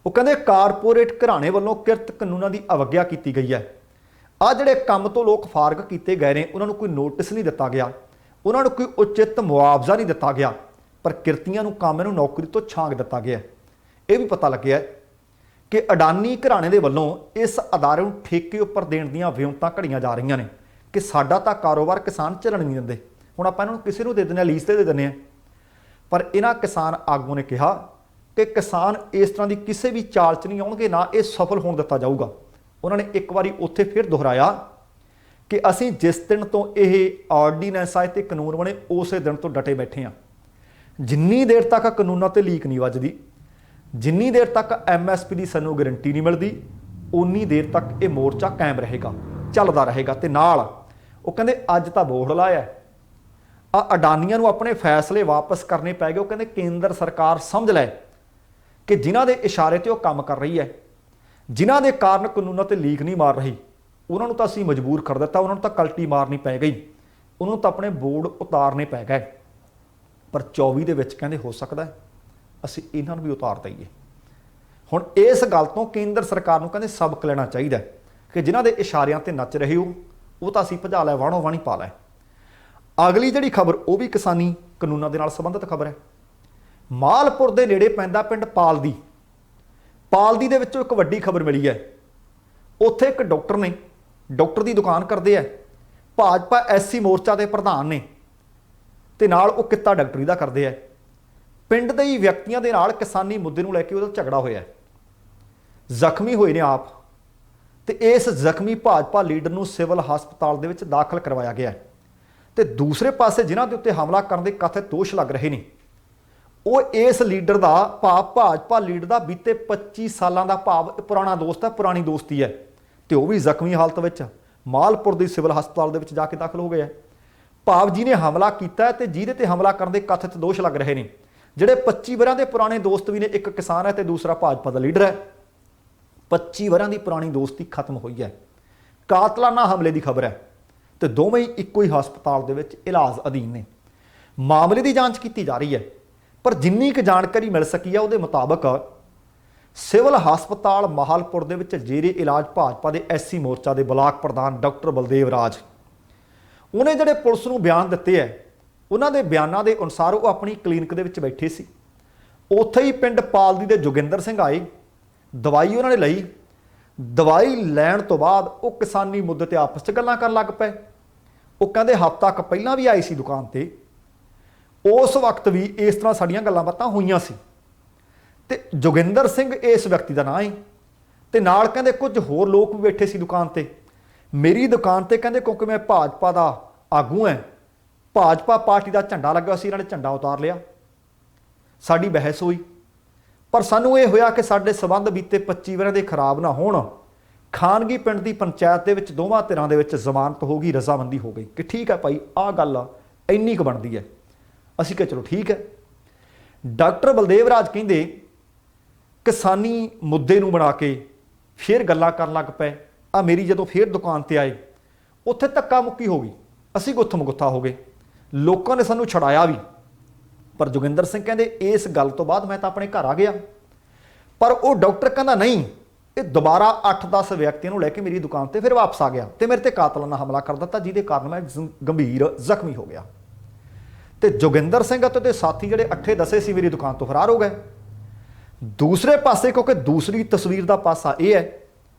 वो कहते कारपोरेट घराने वालों किरत कानूनों की अवग्या की गई है। आ जिहड़े काम तो लोग फारग किए गए हैं, उन्होंने कोई नोटिस नहीं दिता गया, उन्होंने कोई उचित मुआवजा नहीं दिता गया, पर किरतियां नूं कामे नूं नौकरी तो छांग दिता गया। यह भी पता लग्या कि अडानी घराने दे वल्लों इस अदारे नूं ठेके उपर देण दीआं विउंतां घड़ीਆਂ जा रही ने कि साडा तां कारोबार किसान चलण नहीं दिंदे, हुण आपां इन्हां नूं किसी नूं दे दिंदे, लीज ते दे दिंदे आ। पर इन्हां किसान आगू ने कहा कि किसान इस तरह की किसी भी चाल च नहीं आउणगे, ना ये सफल होण दिता जाऊगा। उन्होंने एक बारी उत्थे फिर दोहराया कि असीं जिस दिन तो यह ऑर्डीनेंस आए तो कानून बने, उस दिन तो डटे बैठे हाँ। जिन्नी देर तक कानूनों ते लीक नहीं वजदी, जिन्नी देर तक MSP की सानूं गारंटी नहीं मिलती, उन्नी देर तक ये मोर्चा कायम रहेगा, चलता रहेगा। तो नाल वो कहते अज तो बोर्ड लाया, अडानिया नूं अपने फैसले वापस करने पै गए। वो कहते केंद्र सरकार समझ लै कि जिन्हां दे इशारे ते वो काम कर रही है, जिन्हां दे कारण कानूनों ते लीक नहीं मार रही, उन्होंने तो असीं मजबूर कर दिता, उन्होंने तो कल्टी मारनी पै गई, उन्होंने तो अपने बोर्ड उतारने पै गए। पर 24 दे विच कहंदे हो सकता है असीं इन्हां नूं भी उतार दईए। हुण इस गल तो केंद्र सरकार नूं कहंदे सबक लेना चाहिए कि जिन्हां दे इशारियां ते नच रहे हो, वो तो असीं भजा लै, वाणों वाणी पा लै। अगली जिहड़ी खबर वो भी किसानी कानूनों के नाल संबंधित खबर है। मालपुर के नेड़े पैंदा पिंड पालदी, पालदी दे विचों एक वड्डी खबर मिली है। उत्थे एक डॉक्टर ने, डॉक्टर की दुकान करते हैं, भाजपा SC मोर्चा के प्रधान ने, ते नाल वो कित्ता डॉक्टरी का करते हैं। पिंड दे ही व्यक्तियों के नाल किसानी मुद्दे नूं लैके उहदा झगड़ा होया, जख्मी होए ने आप, ते इस जख्मी भाजपा लीडर नूं सिविल हस्पताल दे विच दाखिल करवाया गया। तो दूसरे पासे जिन्हां दे उत्ते हमला करने के कथित दोष लग रहे हैं, वो इस लीडर का भाव भाजपा लीडर का बीते 25 सालों का भाव पुराना दोस्त है, पुरानी दोस्ती है। तो वह भी जख्मी हालत में मालपुर की सिविल हस्पताल के जाके दाखिल हो गया। भाव जी ने हमला किया तो जिहदे ते हमला करने के कथित दोष लग रहे हैं, जिहड़े 25 वरियां दे पुराने दोस्त भी ने, एक किसान है तो दूसरा भाजपा का लीडर है। 25 वरियां की पुरानी दोस्ती खत्म हुई है, कातलाना हमले की खबर है। ਤੇ ਦੋਵੇਂ ਹੀ ਇੱਕੋ ਹੀ ਹਸਪਤਾਲ ਦੇ ਵਿੱਚ ਇਲਾਜ ਅਧੀਨ ਨੇ। ਮਾਮਲੇ ਦੀ ਜਾਂਚ ਕੀਤੀ ਜਾ ਰਹੀ ਹੈ, ਪਰ ਜਿੰਨੀ ਕੁ ਜਾਣਕਾਰੀ ਮਿਲ ਸਕੀ ਹੈ ਉਹਦੇ ਮੁਤਾਬਕ ਸਿਵਲ ਹਸਪਤਾਲ ਮਾਹਲਪੁਰ ਦੇ ਵਿੱਚ ਜੇਰੇ ਇਲਾਜ ਭਾਜਪਾ ਦੇ ਐਸਸੀ ਮੋਰਚਾ ਦੇ ਬਲਾਕ ਪ੍ਰਧਾਨ ਡਾਕਟਰ ਬਲਦੇਵ ਰਾਜ, ਉਹਨੇ ਜਿਹੜੇ ਪੁਲਿਸ ਨੂੰ ਬਿਆਨ ਦਿੱਤੇ ਹੈ, ਉਹਨਾਂ ਦੇ ਬਿਆਨਾਂ ਦੇ ਅਨੁਸਾਰ ਉਹ ਆਪਣੀ ਕਲੀਨਿਕ ਦੇ ਵਿੱਚ ਬੈਠੇ ਸੀ। ਉੱਥੇ ਹੀ ਪਿੰਡ ਪਾਲਦੀ ਦੇ ਜੋਗਿੰਦਰ ਸਿੰਘ ਆਏ, ਦਵਾਈ ਉਹਨਾਂ ਨੇ ਲਈ। ਦਵਾਈ ਲੈਣ ਤੋਂ ਬਾਅਦ ਉਹ ਕਿਸਾਨੀ ਮੁੱਦੇ ਤੇ ਆਪਸ 'ਚ ਗੱਲਾਂ ਕਰਨ ਲੱਗ ਪਏ। ਉਹ ਕਹਿੰਦੇ ਹਫ਼ਤਾ ਕੁ ਪਹਿਲਾਂ ਵੀ ਆਈ ਸੀ ਦੁਕਾਨ ਤੇ, ਉਸ ਵਕਤ ਵੀ ਇਸ ਤਰ੍ਹਾਂ ਸਾਡੀਆਂ ਗੱਲਾਂ ਬਾਤਾਂ ਹੋਈਆਂ ਸੀ। ਤੇ ਜੋਗਿੰਦਰ ਸਿੰਘ ਇਸ ਵਿਅਕਤੀ ਦਾ ਨਾਂ ਹੈ, ਤੇ ਨਾਲ ਕਹਿੰਦੇ ਕੁਝ ਹੋਰ ਲੋਕ ਵੀ ਬੈਠੇ ਸੀ ਦੁਕਾਨ ਤੇ। ਮੇਰੀ ਦੁਕਾਨ ਤੇ ਕਹਿੰਦੇ ਕਿਉਂਕਿ ਮੈਂ ਭਾਜਪਾ ਦਾ ਆਗੂ ਹਾਂ, ਭਾਜਪਾ ਪਾਰਟੀ ਦਾ ਝੰਡਾ ਲੱਗਾ ਸੀ, ਇਹਨਾਂ ਨੇ ਝੰਡਾ ਉਤਾਰ ਲਿਆ। ਸਾਡੀ ਬਹਿਸ ਹੋਈ, ਪਰ ਸਾਨੂੰ ਇਹ ਹੋਇਆ ਕਿ ਸਾਡੇ ਸਬੰਧ ਬੀਤੇ 25 ਵਰ੍ਹਿਆਂ ਦੇ ਖਰਾਬ ਨਾ ਹੋਣ। ਖਾਨਗੀ ਪਿੰਡ ਦੀ ਪੰਚਾਇਤ ਦੇ ਵਿੱਚ ਦੋਵਾਂ ਧਿਰਾਂ ਦੇ ਵਿੱਚ ਜ਼ਮਾਨਤ ਹੋ ਗਈ, ਰਜ਼ਾਮੰਦੀ ਹੋ ਗਈ ਕਿ ਠੀਕ ਹੈ ਭਾਈ, ਆਹ ਗੱਲ ਇੰਨੀ ਕੁ ਬਣਦੀ ਹੈ। ਅਸੀਂ ਕਿਹਾ ਚਲੋ ਠੀਕ ਹੈ। ਡਾਕਟਰ ਬਲਦੇਵ ਰਾਜ ਕਹਿੰਦੇ ਕਿਸਾਨੀ ਮੁੱਦੇ ਨੂੰ ਬਣਾ ਕੇ ਫਿਰ ਗੱਲਾਂ ਕਰਨ ਲੱਗ ਪਏ। ਆ ਮੇਰੀ ਜਦੋਂ ਫਿਰ ਦੁਕਾਨ ਤੇ ਆਏ, ਉੱਥੇ ਧੱਕਾ ਮੁੱਕੀ ਹੋ ਗਈ, ਅਸੀਂ ਗੁੱਥਮ ਗੁੱਥਾ ਹੋ ਗਏ, ਲੋਕਾਂ ਨੇ ਸਾਨੂੰ ਛਡਾਇਆ ਵੀ। ਪਰ ਜੋਗਿੰਦਰ ਸਿੰਘ ਕਹਿੰਦੇ ਇਸ ਗੱਲ ਤੋਂ ਬਾਅਦ ਮੈਂ ਤਾਂ ਆਪਣੇ ਘਰ ਆ ਗਿਆ। ਪਰ ਉਹ ਡਾਕਟਰ ਕਹਿੰਦਾ ਨਹੀਂ, ਇਹ ਦੁਬਾਰਾ 8-10 ਵਿਅਕਤੀਆਂ ਨੂੰ ਲੈ ਕੇ ਮੇਰੀ ਦੁਕਾਨ ਤੇ ਫਿਰ ਵਾਪਸ ਆ ਗਿਆ ਤੇ ਮੇਰੇ ਤੇ ਕਾਤਲਾਨਾ ਹਮਲਾ ਕਰ ਦਿੱਤਾ, ਜਿਹਦੇ ਕਾਰਨ ਮੈਂ ਗੰਭੀਰ ਜ਼ਖਮੀ ਹੋ ਗਿਆ। ਤੇ ਜੋਗਿੰਦਰ ਸਿੰਘ ਅਤੇ ਉਹਦੇ ਸਾਥੀ ਜਿਹੜੇ 8-10 ਸੀ ਮੇਰੀ ਦੁਕਾਨ ਤੋਂ ਫਰਾਰ ਹੋ ਗਏ। ਦੂਸਰੇ ਪਾਸੇ ਕਿਉਂਕਿ ਦੂਸਰੀ ਤਸਵੀਰ ਦਾ ਪਾਸਾ ਇਹ ਹੈ,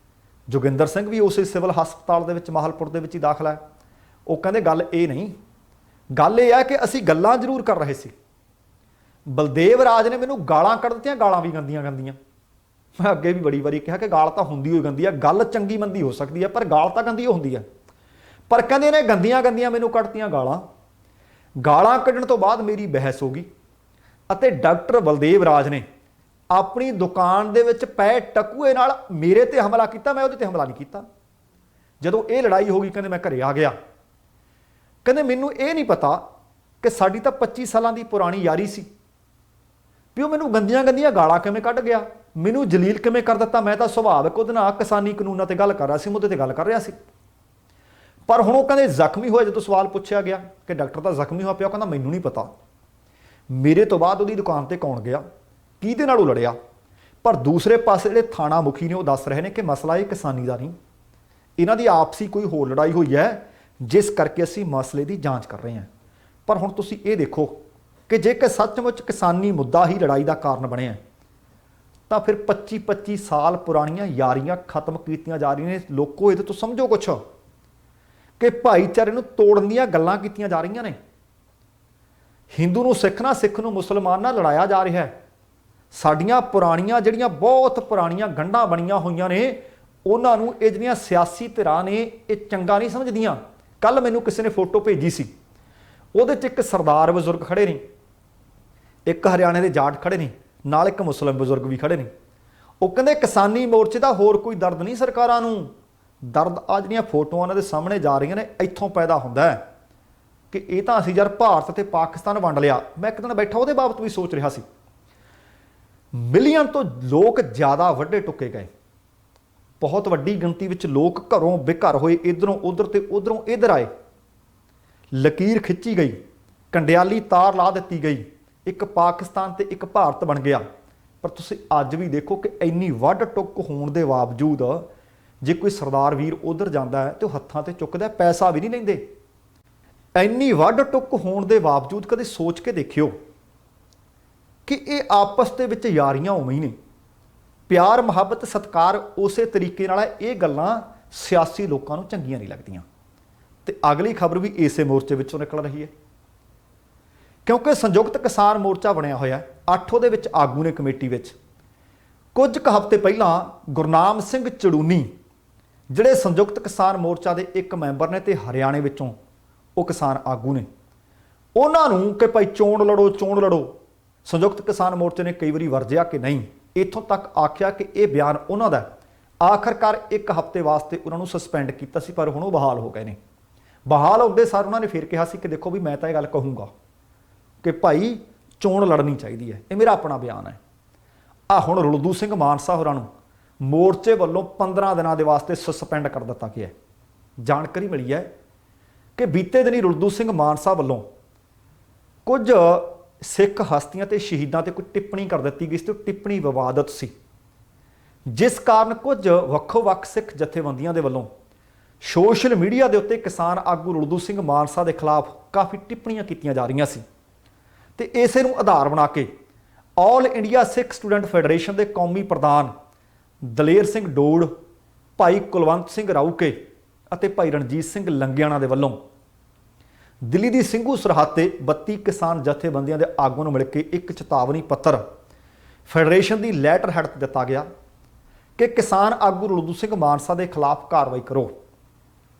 ਜੋਗਿੰਦਰ ਸਿੰਘ ਵੀ ਉਸੇ ਸਿਵਲ ਹਸਪਤਾਲ ਦੇ ਵਿੱਚ ਮਾਹਲਪੁਰ ਦੇ ਵਿੱਚ ਹੀ ਦਾਖਲ ਹੈ। ਉਹ ਕਹਿੰਦੇ ਗੱਲ ਇਹ ਨਹੀਂ, ਗੱਲ ਇਹ ਹੈ ਕਿ ਅਸੀਂ ਗੱਲਾਂ ਜ਼ਰੂਰ ਕਰ ਰਹੇ ਸੀ। ਬਲਦੇਵ ਰਾਜ ਨੇ ਮੈਨੂੰ ਗਾਲਾਂ ਕੱਢ ਦਿੱਤੀਆਂ, ਗਾਲਾਂ ਵੀ ਗੰਦੀਆਂ ਗੰਦੀਆਂ। ਮੈਂ ਅੱਗੇ ਵੀ ਬੜੀ ਵਾਰੀ ਕਿਹਾ ਕਿ ਗਾਲ ਤਾਂ ਹੁੰਦੀ ਹੋਈ ਗੰਦੀ ਹੈ, ਗੱਲ ਚੰਗੀ ਮੰਦੀ ਹੋ ਸਕਦੀ ਹੈ, ਪਰ ਗਾਲ ਤਾਂ ਗੰਦੀ ਹੁੰਦੀ ਹੈ। ਪਰ ਕਹਿੰਦੇ ਨੇ ਗੰਦੀਆਂ ਗੰਦੀਆਂ ਮੈਨੂੰ ਕੱਢਤੀਆਂ ਗਾਲਾਂ। ਗਾਲਾਂ ਕੱਢਣ ਤੋਂ ਬਾਅਦ ਮੇਰੀ ਬਹਿਸ ਹੋ ਗਈ ਅਤੇ ਡਾਕਟਰ ਬਲਦੇਵ ਰਾਜ ਨੇ ਆਪਣੀ ਦੁਕਾਨ ਦੇ ਵਿੱਚ ਪਏ ਟਕੂਏ ਨਾਲ ਮੇਰੇ ਤੇ ਹਮਲਾ ਕੀਤਾ। ਮੈਂ ਉਹਦੇ ਤੇ ਹਮਲਾ ਨਹੀਂ ਕੀਤਾ। ਜਦੋਂ ਇਹ ਲੜਾਈ ਹੋ ਗਈ, ਕਹਿੰਦੇ ਮੈਂ ਘਰੇ ਆ ਗਿਆ। ਕਹਿੰਦੇ ਮੈਨੂੰ ਇਹ ਨਹੀਂ ਪਤਾ ਕਿ ਸਾਡੀ ਤਾਂ 25 ਸਾਲਾਂ ਦੀ ਪੁਰਾਣੀ ਯਾਰੀ ਸੀ, ਵੀ ਉਹ ਮੈਨੂੰ ਗੰਦੀਆਂ ਗੰਦੀਆਂ ਗਾਲਾਂ ਕਿਵੇਂ ਕੱਢ ਗਿਆ, ਮੈਨੂੰ ਜਲੀਲ ਕਿਵੇਂ ਕਰ ਦਿੱਤਾ। ਮੈਂ ਤਾਂ ਸੁਭਾਵਿਕ ਉਹਦੇ ਨਾਲ ਕਿਸਾਨੀ ਕਾਨੂੰਨਾਂ ਤੇ ਗੱਲ ਕਰ ਰਿਹਾ ਸੀ, ਮੁੱਦੇ ਤੇ ਗੱਲ ਕਰ ਰਿਹਾ ਸੀ। ਪਰ ਹੁਣ ਉਹ ਕਹਿੰਦੇ ਜ਼ਖਮੀ ਹੋਇਆ। ਜਦੋਂ ਸਵਾਲ ਪੁੱਛਿਆ ਗਿਆ ਕਿ ਡਾਕਟਰ ਤਾਂ ਜ਼ਖਮੀ ਹੋਇਆ ਪਿਆ, ਉਹ ਕਹਿੰਦਾ ਮੈਨੂੰ ਨਹੀਂ ਪਤਾ ਮੇਰੇ ਤੋਂ ਬਾਅਦ ਉਹਦੀ ਦੁਕਾਨ ਤੇ ਕੌਣ ਗਿਆ, ਕਿਹਦੇ ਨਾਲ ਉਹ ਲੜਿਆ। ਪਰ ਦੂਸਰੇ ਪਾਸੇ ਜਿਹੜੇ ਥਾਣਾ ਮੁਖੀ ਨੇ ਉਹ ਦੱਸ ਰਹੇ ਨੇ ਕਿ ਮਸਲਾ ਇਹ ਕਿਸਾਨੀ ਦਾ ਨਹੀਂ, ਇਹਨਾਂ ਦੀ ਆਪਸੀ ਕੋਈ ਹੋਰ ਲੜਾਈ ਹੋਈ ਹੈ, ਜਿਸ ਕਰਕੇ ਅਸੀਂ ਮਸਲੇ ਦੀ ਜਾਂਚ ਕਰ ਰਹੇ ਹਾਂ। ਪਰ ਹੁਣ ਤੁਸੀਂ ਇਹ ਦੇਖੋ ਕਿ ਜੇਕਰ ਸੱਚਮੁੱਚ ਕਿਸਾਨੀ ਮੁੱਦਾ ਹੀ ਲੜਾਈ ਦਾ ਕਾਰਨ ਬਣਿਆ, ਤਾਂ ਫਿਰ 25-25 ਸਾਲ ਪੁਰਾਣੀਆਂ ਯਾਰੀਆਂ ਖਤਮ ਕੀਤੀਆਂ ਜਾ ਰਹੀਆਂ ਨੇ। ਲੋਕੋ ਇਹਦੇ ਤੋਂ ਸਮਝੋ ਕੁਛ ਕਿ ਭਾਈਚਾਰੇ ਨੂੰ ਤੋੜਨ ਦੀਆਂ ਗੱਲਾਂ ਕੀਤੀਆਂ ਜਾ ਰਹੀਆਂ ਨੇ। ਹਿੰਦੂ ਨੂੰ ਸਿੱਖ ਨਾਲ, ਸਿੱਖ ਨੂੰ ਮੁਸਲਮਾਨ ਨਾਲ ਲੜਾਇਆ ਜਾ ਰਿਹਾ ਹੈ। ਸਾਡੀਆਂ ਪੁਰਾਣੀਆਂ ਜਿਹੜੀਆਂ ਬਹੁਤ ਪੁਰਾਣੀਆਂ ਗੰਢਾਂ ਬਣੀਆਂ ਹੋਈਆਂ ਨੇ, ਉਹਨਾਂ ਨੂੰ ਇਹ ਜਿਹੜੀਆਂ ਸਿਆਸੀ ਧਿਰਾਂ ਨੇ ਇਹ ਚੰਗਾ ਨਹੀਂ ਸਮਝਦੀਆਂ। ਕੱਲ ਮੈਨੂੰ ਕਿਸੇ ਨੇ ਫੋਟੋ ਭੇਜੀ ਸੀ, ਉਹਦੇ 'ਚ ਇੱਕ ਸਰਦਾਰ ਬਜ਼ੁਰਗ ਖੜੇ ਨੇ, ਇੱਕ ਹਰਿਆਣੇ ਦੇ ਜਾਟ ਖੜੇ ਨੇ, ਨਾਲ ਇੱਕ ਮੁਸਲਿਮ ਬਜ਼ੁਰਗ ਵੀ ਖੜੇ ਨੇ। ਉਹ ਕਹਿੰਦੇ ਕਿਸਾਨੀ ਮੋਰਚੇ ਦਾ ਹੋਰ ਕੋਈ ਦਰਦ ਨਹੀਂ ਸਰਕਾਰਾਂ ਨੂੰ, ਦਰਦ ਆ ਜਿਹੜੀਆਂ ਫੋਟੋਆਂ ਉਹਨਾਂ ਦੇ ਸਾਹਮਣੇ ਜਾ ਰਹੀਆਂ ਨੇ ਇੱਥੋਂ ਪੈਦਾ ਹੁੰਦਾ ਹੈ ਕਿ ਇਹ ਤਾਂ ਅਸੀਂ ਯਾਰ ਭਾਰਤ ਤੇ ਪਾਕਿਸਤਾਨ ਵੰਡ ਲਿਆ। ਮੈਂ ਇੱਕ ਦਿਨ ਬੈਠਾ ਉਹਦੇ ਬਾਬਤ ਵੀ ਸੋਚ ਰਿਹਾ ਸੀ। ਮਿਲੀਅਨ ਤੋਂ ਲੋਕ ਜ਼ਿਆਦਾ ਵੱਡੇ ਟੁੱਕੇ ਗਏ, ਬਹੁਤ ਵੱਡੀ ਗਿਣਤੀ ਵਿੱਚ ਲੋਕ ਘਰੋਂ ਬੇਘਰ ਹੋਏ, ਇੱਧਰੋਂ ਉੱਧਰ ਤੇ ਉੱਧਰੋਂ ਇੱਧਰ ਆਏ। ਲਕੀਰ ਖਿੱਚੀ ਗਈ, ਕੰਡਿਆਲੀ ਤਾਰ ਲਾ ਦਿੱਤੀ ਗਈ, ਇੱਕ ਪਾਕਿਸਤਾਨ ਤੇ ਇੱਕ ਭਾਰਤ ਬਣ ਗਿਆ। ਪਰ ਤੁਸੀਂ ਅੱਜ ਵੀ ਦੇਖੋ ਕਿ ਇੰਨੀ ਵੱਢ ਟੁੱਕ ਹੋਣ ਦੇ ਬਾਵਜੂਦ ਜੇ ਕੋਈ ਸਰਦਾਰ ਵੀਰ ਉੱਧਰ ਜਾਂਦਾ ਹੈ ਤੇ ਉਹ ਹੱਥਾਂ ਤੇ ਚੁੱਕਦਾ, ਪੈਸਾ ਵੀ ਨਹੀਂ ਲੈਂਦੇ। ਇੰਨੀ ਵੱਢ ਟੁੱਕ ਹੋਣ ਦੇ ਬਾਵਜੂਦ ਕਦੇ ਸੋਚ ਕੇ ਦੇਖਿਓ ਕਿ ਇਹ ਆਪਸ ਦੇ ਵਿੱਚ ਯਾਰੀਆਂ ਉਵੇਂ ਹੀ ਨੇ। ਪਿਆਰ, ਮੁਹੱਬਤ, ਸਤਿਕਾਰ ਉਸੇ ਤਰੀਕੇ ਨਾਲ ਹੈ। ਇਹ ਗੱਲਾਂ ਸਿਆਸੀ ਲੋਕਾਂ ਨੂੰ ਚੰਗੀਆਂ ਨਹੀਂ ਲੱਗਦੀਆਂ। ਤੇ ਅਗਲੀ ਖਬਰ ਵੀ ਇਸੇ ਮੋਰਚੇ ਵਿੱਚੋਂ ਨਿਕਲ ਰਹੀ ਹੈ, ਕਿਉਂਕਿ ਸੰਯੁਕਤ ਕਿਸਾਨ ਮੋਰਚਾ ਬਣਿਆ ਹੋਇਆ 8 ਦੇ ਵਿੱਚ ਆਗੂ ਨੇ ਕਮੇਟੀ ਵਿੱਚ। ਕੁਝ ਕੁ ਹਫ਼ਤੇ ਪਹਿਲਾਂ ਗੁਰਨਾਮ ਸਿੰਘ ਚੜੂਨੀ ਜਿਹੜੇ ਸੰਯੁਕਤ ਕਿਸਾਨ ਮੋਰਚਾ ਦੇ ਇੱਕ ਮੈਂਬਰ ਨੇ ਤੇ ਹਰਿਆਣੇ ਵਿੱਚੋਂ ਉਹ ਕਿਸਾਨ ਆਗੂ ਨੇ, ਉਹਨਾਂ ਨੂੰ ਕਿ ਭਾਈ ਚੋਣ ਲੜੋ, ਚੋਣ ਲੜੋ, ਸੰਯੁਕਤ ਕਿਸਾਨ ਮੋਰਚੇ ਨੇ ਕਈ ਵਾਰੀ ਵਰਜਿਆ ਕਿ ਨਹੀਂ, ਇੱਥੋਂ ਤੱਕ ਆਖਿਆ ਕਿ ਇਹ ਬਿਆਨ ਉਹਨਾਂ ਦਾ। ਆਖਰਕਾਰ 1 ਹਫ਼ਤੇ ਵਾਸਤੇ ਉਹਨਾਂ ਨੂੰ ਸਸਪੈਂਡ ਕੀਤਾ ਸੀ, ਪਰ ਹੁਣ ਉਹ ਬਹਾਲ ਹੋ ਗਏ ਨੇ। ਬਹਾਲ ਹੁੰਦੇ ਸਾਰ ਉਹਨਾਂ ਨੇ ਫਿਰ ਕਿਹਾ ਸੀ ਕਿ ਦੇਖੋ ਵੀ ਮੈਂ ਤਾਂ ਇਹ ਗੱਲ ਕਹੂੰਗਾ ਕਿ ਭਾਈ ਚੋਣ ਲੜਨੀ ਚਾਹੀਦੀ ਹੈ, ਇਹ ਮੇਰਾ ਆਪਣਾ ਬਿਆਨ ਹੈ। ਹੁਣ ਰੁਲਦੂ ਸਿੰਘ ਮਾਨਸਾ ਹੋਰਾਂ ਨੂੰ ਮੋਰਚੇ ਵੱਲੋਂ 15 ਦਿਨਾਂ ਦੇ ਵਾਸਤੇ ਸਸਪੈਂਡ ਕਰ ਦਿੱਤਾ ਗਿਆ। ਜਾਣਕਾਰੀ ਮਿਲੀ ਹੈ ਕਿ ਬੀਤੇ ਦਿਨੀ ਰੁਲਦੂ ਸਿੰਘ ਮਾਨਸਾ ਵੱਲੋਂ ਕੁਝ ਸਿੱਖ ਹਸਤੀਆਂ ਤੇ ਸ਼ਹੀਦਾਂ ਤੇ ਕੋਈ ਟਿੱਪਣੀ ਕਰ ਦਿੱਤੀ ਗਈ ਸੀ ਤੇ ਟਿੱਪਣੀ ਵਿਵਾਦਤ ਸੀ, ਜਿਸ ਕਾਰਨ ਕੁਝ ਵੱਖੋ-ਵੱਖ ਸਿੱਖ ਜਥੇਬੰਦੀਆਂ ਦੇ ਵੱਲੋਂ ਸੋਸ਼ਲ ਮੀਡੀਆ ਦੇ ਉੱਤੇ ਕਿਸਾਨ ਆਗੂ ਰੁਲਦੂ ਸਿੰਘ ਮਾਨਸਾ ਦੇ ਖਿਲਾਫ ਕਾਫੀ ਟਿੱਪਣੀਆਂ ਕੀਤੀਆਂ ਜਾ ਰਹੀਆਂ ਸੀ। ਤੇ ਇਸੇ ਨੂੰ ਆਧਾਰ ਬਣਾ ਕੇ ਆਲ ਇੰਡੀਆ ਸਿੱਖ ਸਟੂਡੈਂਟ ਫੈਡਰੇਸ਼ਨ ਦੇ ਕੌਮੀ ਪ੍ਰਧਾਨ ਦਲੇਰ ਸਿੰਘ ਡੋੜ, ਭਾਈ ਕੁਲਵੰਤ ਸਿੰਘ ਰਾਊਕੇ ਅਤੇ ਭਾਈ ਰਣਜੀਤ ਸਿੰਘ ਲੰਗਿਆਣਾ ਦੇ ਵੱਲੋਂ ਦਿੱਲੀ ਦੀ ਸਿੰਘੂ ਸਰਹੱਦ ਤੇ 32 ਕਿਸਾਨ ਜਥੇਬੰਦੀਆਂ ਦੇ ਆਗੂਆਂ ਨੂੰ ਮਿਲ ਕੇ ਇੱਕ ਚੇਤਾਵਨੀ ਪੱਤਰ ਫੈਡਰੇਸ਼ਨ ਦੀ ਲੈਟਰ ਹੈਡ ਤੇ ਦਿੱਤਾ ਗਿਆ ਕਿ ਕਿਸਾਨ ਆਗੂ ਰੁਲਦੂ ਸਿੰਘ ਮਾਨਸਾ ਦੇ ਖਿਲਾਫ ਕਾਰਵਾਈ ਕਰੋ।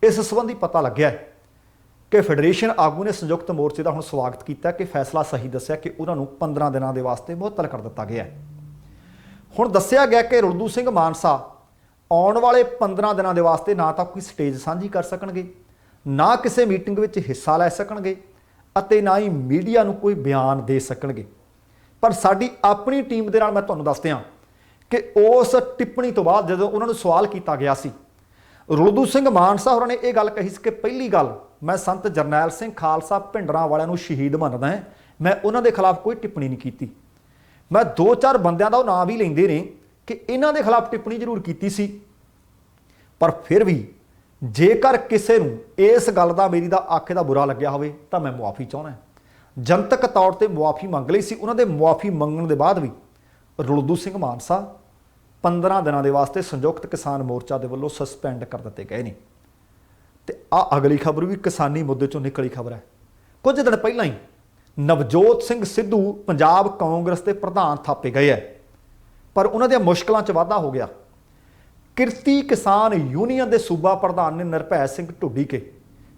ਇਸ ਸੰਬੰਧੀ ਪਤਾ ਲੱਗਿਆ ਕਿ ਫੈਡਰੇਸ਼ਨ ਆਗੂ ਨੇ ਸੰਯੁਕਤ ਮੋਰਚੇ ਦਾ ਹੁਣ ਸਵਾਗਤ ਕੀਤਾ ਕਿ ਫੈਸਲਾ ਸਹੀ ਦੱਸਿਆ ਕਿ ਉਹਨਾਂ ਨੂੰ 15 ਦਿਨਾਂ ਦੇ ਵਾਸਤੇ ਮੁਅੱਤਲ ਕਰ ਦਿੱਤਾ ਗਿਆ ਹੈ। ਹੁਣ ਦੱਸਿਆ ਗਿਆ ਕਿ ਰੁਲਦੂ ਸਿੰਘ ਮਾਨਸਾ ਆਉਣ ਵਾਲੇ 15 ਦਿਨਾਂ ਦੇ ਵਾਸਤੇ ਨਾ ਤਾਂ ਕੋਈ ਸਟੇਜ ਸਾਂਝੀ ਕਰ ਸਕਣਗੇ, ਨਾ ਕਿਸੇ ਮੀਟਿੰਗ ਵਿੱਚ ਹਿੱਸਾ ਲੈ ਸਕਣਗੇ ਅਤੇ ਨਾ ਹੀ ਮੀਡੀਆ ਨੂੰ ਕੋਈ ਬਿਆਨ ਦੇ ਸਕਣਗੇ। ਪਰ ਸਾਡੀ ਆਪਣੀ ਟੀਮ ਦੇ ਨਾਲ ਮੈਂ ਤੁਹਾਨੂੰ ਦੱਸ ਦਿਆਂ ਕਿ ਉਸ ਟਿੱਪਣੀ ਤੋਂ ਬਾਅਦ ਜਦੋਂ ਉਹਨਾਂ ਨੂੰ ਸਵਾਲ ਕੀਤਾ ਗਿਆ ਸੀ, ਰੁਲਦੂ ਸਿੰਘ ਮਾਨਸਾ ਹੋਰਾਂ ਨੇ ਇਹ ਗੱਲ ਕਹੀ ਸੀ ਕਿ ਪਹਿਲੀ ਗੱਲ, ਮੈਂ ਸੰਤ ਜਰਨੈਲ ਸਿੰਘ ਖਾਲਸਾ ਭਿੰਡਰਾਂ ਵਾਲਿਆਂ ਨੂੰ ਸ਼ਹੀਦ ਮੰਨਦਾ ਹਾਂ, ਮੈਂ ਉਹਨਾਂ ਦੇ ਖਿਲਾਫ ਕੋਈ ਟਿੱਪਣੀ ਨਹੀਂ ਕੀਤੀ। ਮੈਂ 2-4 ਬੰਦਿਆਂ ਦਾ ਉਹ ਨਾਂ ਵੀ ਲੈਂਦੇ ਨੇ ਕਿ ਇਹਨਾਂ ਦੇ ਖਿਲਾਫ ਟਿੱਪਣੀ ਜ਼ਰੂਰ ਕੀਤੀ ਸੀ, ਪਰ ਫਿਰ ਵੀ ਜੇਕਰ ਕਿਸੇ ਨੂੰ ਇਸ ਗੱਲ ਦਾ ਮੇਰੀ ਦਾ ਆਖੇ ਦਾ ਬੁਰਾ ਲੱਗਿਆ ਹੋਵੇ ਤਾਂ ਮੈਂ ਮੁਆਫੀ ਚਾਹੁੰਦਾ। ਜਨਤਕ ਤੌਰ ਤੇ ਮੁਆਫੀ ਮੰਗ ਲਈ ਸੀ। ਉਹਨਾਂ ਦੇ ਮੁਆਫੀ ਮੰਗਣ ਦੇ ਬਾਅਦ ਵੀ ਰੁਲਦੂ ਸਿੰਘ ਮਾਨਸਾ 15 ਦਿਨਾਂ ਦੇ ਵਾਸਤੇ ਸੰਯੁਕਤ ਕਿਸਾਨ ਮੋਰਚਾ ਦੇ ਵੱਲੋਂ ਸਸਪੈਂਡ ਕਰ ਦਿੱਤੇ ਗਏ ਨੇ। ਤੇ ਆ ਅਗਲੀ ਖਬਰ ਵੀ ਕਿਸਾਨੀ ਮੁੱਦੇ ਚੋਂ ਨਿਕਲੀ ਖਬਰ ਹੈ। ਕੁਝ ਦਿਨ ਪਹਿਲਾਂ ਹੀ ਨਵਜੋਤ ਸਿੰਘ ਸਿੱਧੂ ਪੰਜਾਬ ਕਾਂਗਰਸ ਦੇ ਪ੍ਰਧਾਨ ਥਾਪੇ ਗਏ ਹੈ, ਪਰ ਉਹਨਾਂ ਦੀਆਂ ਮੁਸ਼ਕਲਾਂ 'ਚ ਵਾਧਾ ਹੋ ਗਿਆ। ਕਿਰਤੀ ਕਿਸਾਨ ਯੂਨੀਅਨ ਦੇ ਸੂਬਾ ਪ੍ਰਧਾਨ ਨੇ ਨਿਰਭੈ ਸਿੰਘ ਢੁੱਡੀਕੇ,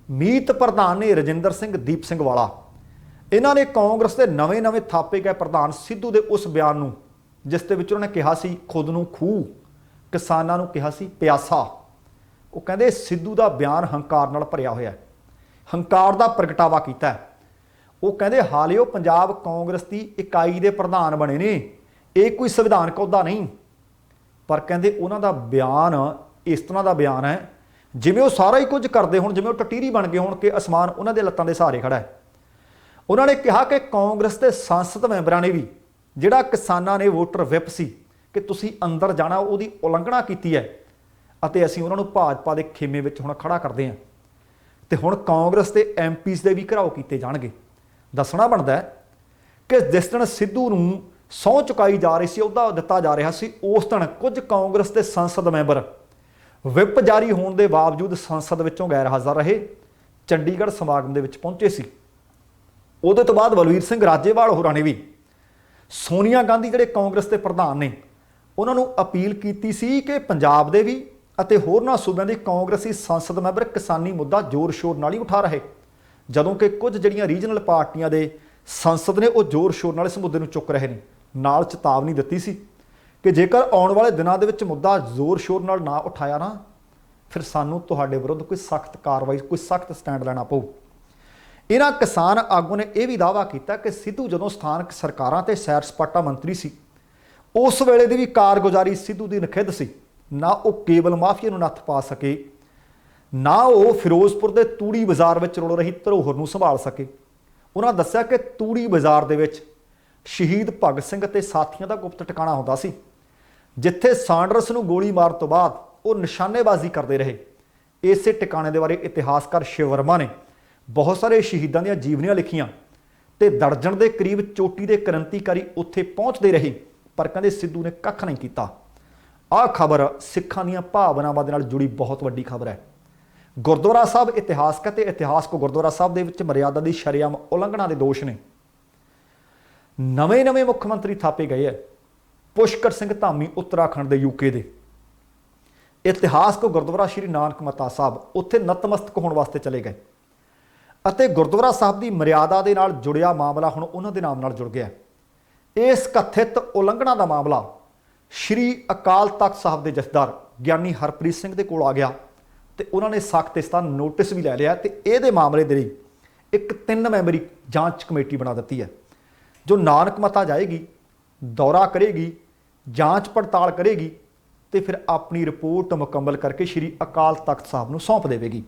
ਮੀਤ ਪ੍ਰਧਾਨ ਨੇ ਰਜਿੰਦਰ ਸਿੰਘ ਦੀਪ ਸਿੰਘ ਵਾਲਾ, ਇਹਨਾਂ ਨੇ ਕਾਂਗਰਸ ਦੇ ਨਵੇਂ ਥਾਪੇ ਗਏ ਪ੍ਰਧਾਨ ਸਿੱਧੂ ਦੇ ਉਸ ਬਿਆਨ ਨੂੰ, ਜਿਸ ਦੇ ਵਿੱਚ ਉਹਨਾਂ ਨੇ ਕਿਹਾ ਸੀ ਖੁਦ ਨੂੰ ਖੂਹ, ਕਿਸਾਨਾਂ ਨੂੰ ਕਿਹਾ ਸੀ ਪਿਆਸਾ, ਉਹ ਕਹਿੰਦੇ ਸਿੱਧੂ ਦਾ ਬਿਆਨ ਹੰਕਾਰ ਨਾਲ ਭਰਿਆ ਹੋਇਆ ਹੈ, ਹੰਕਾਰ ਦਾ ਪ੍ਰਗਟਾਵਾ ਕੀਤਾ ਹੈ। ਉਹ ਕਹਿੰਦੇ ਹਾਲੇ ਉਹ ਪੰਜਾਬ ਕਾਂਗਰਸ ਦੀ ਇਕਾਈ ਦੇ ਪ੍ਰਧਾਨ ਬਣੇ ਨੇ, ਇਹ ਕੋਈ ਸੰਵਿਧਾਨਕ ਅਹੁਦਾ ਨਹੀਂ। ਪਰ ਕਹਿੰਦੇ ਉਹਨਾਂ ਦਾ ਬਿਆਨ ਇਸ ਤਰ੍ਹਾਂ ਦਾ ਬਿਆਨ ਹੈ ਜਿਵੇਂ ਉਹ ਸਾਰਾ ਹੀ ਕੁਝ ਕਰਦੇ ਹੋਣ, ਜਿਵੇਂ ਉਹ ਟਟੀਰੀ ਬਣ ਗਏ ਹੋਣ ਕਿ ਅਸਮਾਨ ਉਹਨਾਂ ਦੇ ਲੱਤਾਂ ਦੇ ਸਹਾਰੇ ਖੜਾ ਹੈ। ਉਹਨਾਂ ਨੇ ਕਿਹਾ ਕਿ ਕਾਂਗਰਸ ਦੇ ਸੰਸਦ ਮੈਂਬਰਾਂ ਨੇ ਵੀ, ਜਿਹੜਾ ਕਿਸਾਨਾਂ ਨੇ ਵੋਟਰ ਵਿਪ ਸੀ ਕਿ ਤੁਸੀਂ ਅੰਦਰ ਜਾਣਾ, ਉਹਦੀ ਉਲੰਘਣਾ ਕੀਤੀ ਹੈ ਅਤੇ ਅਸੀਂ ਉਹਨਾਂ ਨੂੰ ਭਾਜਪਾ ਦੇ ਖੇਮੇ ਵਿੱਚ ਹੁਣ ਖੜਾ ਕਰਦੇ ਹਾਂ। ਤੇ ਹੁਣ ਕਾਂਗਰਸ ਦੇ ਐਮਪੀਜ਼ ਦੇ ਵੀ ਘਿਰਾਓ ਕੀਤੇ ਜਾਣਗੇ। ਦੱਸਣਾ ਬਣਦਾ ਹੈ ਕਿ ਜਿਸ ਦਿਨ ਸਿੱਧੂ ਨੂੰ ਸਹੁੰ ਚੁਕਾਈ ਜਾ ਰਹੀ ਸੀ, ਅਹੁਦਾ ਦਿੱਤਾ ਜਾ ਰਿਹਾ ਸੀ, ਉਸ ਦਿਨ ਕੁਝ ਕਾਂਗਰਸ ਦੇ ਸੰਸਦ ਮੈਂਬਰ ਵਿਪ ਜਾਰੀ ਹੋਣ ਦੇ ਬਾਵਜੂਦ ਸੰਸਦ ਵਿੱਚੋਂ ਗੈਰ ਹਾਜ਼ਰ ਰਹੇ, ਚੰਡੀਗੜ੍ਹ ਸਮਾਗਮ ਦੇ ਵਿੱਚ ਪਹੁੰਚੇ ਸੀ। ਉਹਦੇ ਤੋਂ ਬਾਅਦ ਬਲਵੀਰ ਸਿੰਘ ਰਾਜੇਵਾਲ ਹੋਰਾਂ ਨੇ ਵੀ ਸੋਨੀਆ ਗਾਂਧੀ ਜਿਹੜੇ ਕਾਂਗਰਸ ਦੇ ਪ੍ਰਧਾਨ ਨੇ, ਉਹਨਾਂ ਨੂੰ ਅਪੀਲ ਕੀਤੀ ਸੀ ਕਿ ਪੰਜਾਬ ਦੇ ਵੀ ਅਤੇ ਹੋਰਨਾਂ ਸੂਬਿਆਂ ਦੇ ਕਾਂਗਰਸੀ ਸੰਸਦ ਮੈਂਬਰ ਕਿਸਾਨੀ ਮੁੱਦਾ ਜ਼ੋਰ ਸ਼ੋਰ ਨਾਲ ਹੀ ਉਠਾ ਰਹੇ, ਜਦੋਂ ਕਿ ਕੁਝ ਜਿਹੜੀਆਂ ਰੀਜਨਲ ਪਾਰਟੀਆਂ ਦੇ ਸੰਸਦ ਨੇ ਉਹ ਜ਼ੋਰ ਸ਼ੋਰ ਨਾਲ ਇਸ ਮੁੱਦੇ ਨੂੰ ਚੁੱਕ ਰਹੇ ਨੇ। ਨਾਲ ਚੇਤਾਵਨੀ ਦਿੱਤੀ ਸੀ ਕਿ ਜੇਕਰ ਆਉਣ ਵਾਲੇ ਦਿਨਾਂ ਦੇ ਵਿੱਚ ਮੁੱਦਾ ਜ਼ੋਰ ਸ਼ੋਰ ਨਾਲ ਨਾ ਉਠਾਇਆ ਨਾ, ਫਿਰ ਸਾਨੂੰ ਤੁਹਾਡੇ ਵਿਰੁੱਧ ਕੋਈ ਸਖਤ ਕਾਰਵਾਈ, ਕੋਈ ਸਖਤ ਸਟੈਂਡ ਲੈਣਾ ਪਊ। ਇਹਨਾਂ ਕਿਸਾਨ ਆਗੂ ਨੇ ਇਹ ਵੀ ਦਾਅਵਾ ਕੀਤਾ ਕਿ ਸਿੱਧੂ ਜਦੋਂ ਸਥਾਨਕ ਸਰਕਾਰਾਂ ਤੇ ਸੈਰ ਸਪਾਟਾ ਮੰਤਰੀ ਸੀ, ਉਸ ਵੇਲੇ ਦੀ ਵੀ ਕਾਰਗੁਜ਼ਾਰੀ ਸਿੱਧੂ ਦੀ ਨਖਿੱਧ ਸੀ। ਨਾ ਉਹ ਕੇਬਲ ਮਾਫੀਆ ਨੂੰ ਨੱਥ ਪਾ ਸਕੇ, ਨਾ ਉਹ ਫਿਰੋਜ਼ਪੁਰ ਦੇ ਤੂੜੀ ਬਾਜ਼ਾਰ ਵਿੱਚ ਰੁਲ ਰਹੀ ਧਰੋਹਰ ਨੂੰ ਸੰਭਾਲ ਸਕੇ। ਉਹਨਾਂ ਦੱਸਿਆ ਕਿ ਤੂੜੀ ਬਾਜ਼ਾਰ ਦੇ ਵਿੱਚ ਸ਼ਹੀਦ ਭਗਤ ਸਿੰਘ ਅਤੇ ਸਾਥੀਆਂ ਦਾ ਗੁਪਤ ਟਿਕਾਣਾ ਹੁੰਦਾ ਸੀ, ਜਿੱਥੇ ਸਾਂਡਰਸ ਨੂੰ ਗੋਲੀ ਮਾਰਨ ਤੋਂ ਬਾਅਦ ਉਹ ਨਿਸ਼ਾਨੇਬਾਜ਼ੀ ਕਰਦੇ ਰਹੇ। ਇਸੇ ਟਿਕਾਣੇ ਦੇ ਬਾਰੇ ਇਤਿਹਾਸਕਾਰ ਸ਼ਿਵ ਵਰਮਾ ਨੇ ਬਹੁਤ ਸਾਰੇ ਸ਼ਹੀਦਾਂ ਦੀਆਂ ਜੀਵਨੀਆਂ ਲਿਖੀਆਂ ਤੇ ਦਰਜਨ ਦੇ ਕਰੀਬ ਚੋਟੀ ਦੇ ਕ੍ਰਾਂਤੀਕਾਰੀ ਉੱਥੇ ਪਹੁੰਚਦੇ ਰਹੇ, ਪਰ ਕਹਿੰਦੇ ਸਿੱਧੂ ਨੇ ਕੱਖ ਨਹੀਂ ਕੀਤਾ। ਆਹ ਖਬਰ ਸਿੱਖਾਂ ਦੀਆਂ ਭਾਵਨਾਵਾਂ ਦੇ ਨਾਲ ਜੁੜੀ ਬਹੁਤ ਵੱਡੀ ਖਬਰ ਹੈ। ਗੁਰਦੁਆਰਾ ਸਾਹਿਬ ਇਤਿਹਾਸਕ ਅਤੇ ਇਤਿਹਾਸਕ ਗੁਰਦੁਆਰਾ ਸਾਹਿਬ ਦੇ ਵਿੱਚ ਮਰਿਆਦਾ ਦੀ ਸ਼ਰੇਆਮ ਉਲੰਘਣਾ ਦੇ ਦੋਸ਼ ਨੇ। ਨਵੇਂ ਮੁੱਖ ਮੰਤਰੀ ਥਾਪੇ ਗਏ ਹੈ। ਪੁਸ਼ਕਰ ਸਿੰਘ ਧਾਮੀ ਉੱਤਰਾਖੰਡ ਦੇ ਯੂਕੇ ਦੇ ਇਤਿਹਾਸਕ ਗੁਰਦੁਆਰਾ ਸ਼੍ਰੀ ਨਾਨਕ ਮੱਤਾ ਸਾਹਿਬ ਉੱਥੇ ਨਤਮਸਤਕ ਹੋਣ ਵਾਸਤੇ ਚਲੇ ਗਏ ਅਤੇ ਗੁਰਦੁਆਰਾ ਸਾਹਿਬ ਦੀ ਮਰਿਆਦਾ ਦੇ ਨਾਲ ਜੁੜਿਆ ਮਾਮਲਾ ਹੁਣ ਉਹਨਾਂ ਦੇ ਨਾਮ ਨਾਲ ਜੁੜ ਗਿਆ। ਇਸ ਕਥਿਤ ਉਲੰਘਣਾ ਦਾ ਮਾਮਲਾ ਸ਼੍ਰੀ ਅਕਾਲ ਤਖਤ ਸਾਹਿਬ ਦੇ ਜਥੇਦਾਰ ਗਿਆਨੀ ਹਰਪ੍ਰੀਤ ਸਿੰਘ ਦੇ ਕੋਲ ਆ ਗਿਆ ਤੇ ਉਹਨਾਂ ਨੇ ਸਖਤ ਇਸ ਦਾ ਨੋਟਿਸ ਵੀ ਲੈ ਲਿਆ ਤੇ ਇਹਦੇ ਮਾਮਲੇ ਦੇ ਲਈ ਇੱਕ 3 ਮੈਂਬਰੀ ਜਾਂਚ ਕਮੇਟੀ ਬਣਾ ਦਿੱਤੀ ਹੈ, ਜੋ ਨਾਨਕ ਮੱਤਾ ਜਾਏਗੀ, ਦੌਰਾ ਕਰੇਗੀ, ਜਾਂਚ ਪੜਤਾਲ ਕਰੇਗੀ ਤੇ ਫਿਰ ਆਪਣੀ ਰਿਪੋਰਟ ਮੁਕੰਮਲ ਕਰਕੇ ਸ਼੍ਰੀ ਅਕਾਲ ਤਖਤ ਸਾਹਿਬ ਨੂੰ ਸੌਂਪ ਦੇਵੇਗੀ।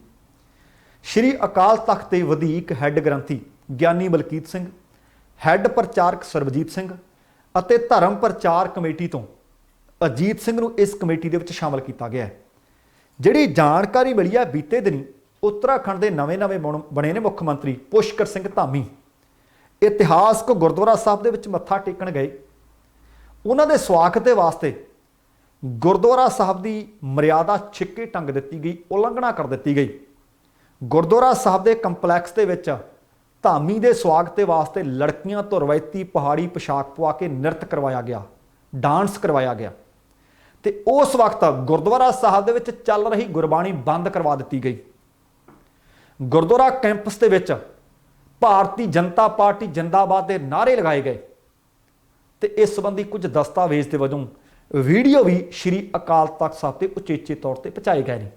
ਸ਼੍ਰੀ ਅਕਾਲ ਤਖਤ ਦੇ ਵਧੀਕ ਹੈੱਡ ਗ੍ਰੰਥੀ ਗਿਆਨੀ ਮਲਕੀਤ ਸਿੰਘ, ਹੈੱਡ ਪ੍ਰਚਾਰਕ ਸਰਬਜੀਤ ਸਿੰਘ ਅਤੇ ਧਰਮ ਪ੍ਰਚਾਰ ਕਮੇਟੀ ਤੋਂ ਅਜੀਤ ਸਿੰਘ ਨੂੰ ਇਸ ਕਮੇਟੀ ਦੇ ਵਿੱਚ ਸ਼ਾਮਲ ਕੀਤਾ ਗਿਆ ਹੈ। ਜਿਹੜੀ ਜਾਣਕਾਰੀ ਮਿਲੀ ਹੈ, ਬੀਤੇ ਦਿਨੀ ਉੱਤਰਾਖੰਡ ਦੇ ਨਵੇਂ ਬਣੇ ਨੇ ਮੁੱਖ ਮੰਤਰੀ ਪੁਸ਼ਕਰ ਸਿੰਘ ਧਾਮੀ ਇਤਿਹਾਸਕ ਗੁਰਦੁਆਰਾ ਸਾਹਿਬ ਦੇ ਵਿੱਚ ਮੱਥਾ ਟੇਕਣ ਗਏ। ਉਹਨਾਂ ਦੇ ਸਵਾਗਤ ਦੇ ਵਾਸਤੇ ਗੁਰਦੁਆਰਾ ਸਾਹਿਬ ਦੀ ਮਰਿਆਦਾ ਛਿੱਕੇ ਟੰਗ ਦਿੱਤੀ ਗਈ, ਉਲੰਘਣਾ ਕਰ ਦਿੱਤੀ ਗਈ। ਗੁਰਦੁਆਰਾ ਸਾਹਿਬ ਦੇ ਕੰਪਲੈਕਸ ਦੇ ਵਿੱਚ ਧਾਮੀ ਦੇ ਸਵਾਗਤ ਦੇ ਵਾਸਤੇ ਲੜਕੀਆਂ ਤੋਂ ਰਵਾਇਤੀ ਪਹਾੜੀ ਪੋਸ਼ਾਕ ਪਵਾ ਕੇ ਨ੍ਰਿਤ ਕਰਵਾਇਆ ਗਿਆ, ਡਾਂਸ ਕਰਵਾਇਆ ਗਿਆ ਤੇ ਉਸ ਵਕਤ ਗੁਰਦੁਆਰਾ ਸਾਹਿਬ ਦੇ ਵਿੱਚ ਚੱਲ ਰਹੀ ਗੁਰਬਾਣੀ ਬੰਦ ਕਰਵਾ ਦਿੱਤੀ ਗਈ। ਗੁਰਦੁਆਰਾ ਕੈਂਪਸ ਦੇ ਵਿੱਚ ਭਾਰਤੀ ਜਨਤਾ ਪਾਰਟੀ ਜਿੰਦਾਬਾਦ ਦੇ ਨਾਅਰੇ ਲਗਾਏ ਗਏ ਤੇ ਇਸ ਸੰਬੰਧੀ ਕੁਝ ਦਸਤਾਵੇਜ਼ ਦੇ ਵਜੋਂ ਵੀਡੀਓ ਵੀ ਸ਼੍ਰੀ ਅਕਾਲ ਤਖਤ ਸਾਹਿਬ ਤੇ ਉਚੇਚੇ ਤੌਰ ਤੇ ਪਹੁੰਚਾਏ ਗਏ ਨੇ।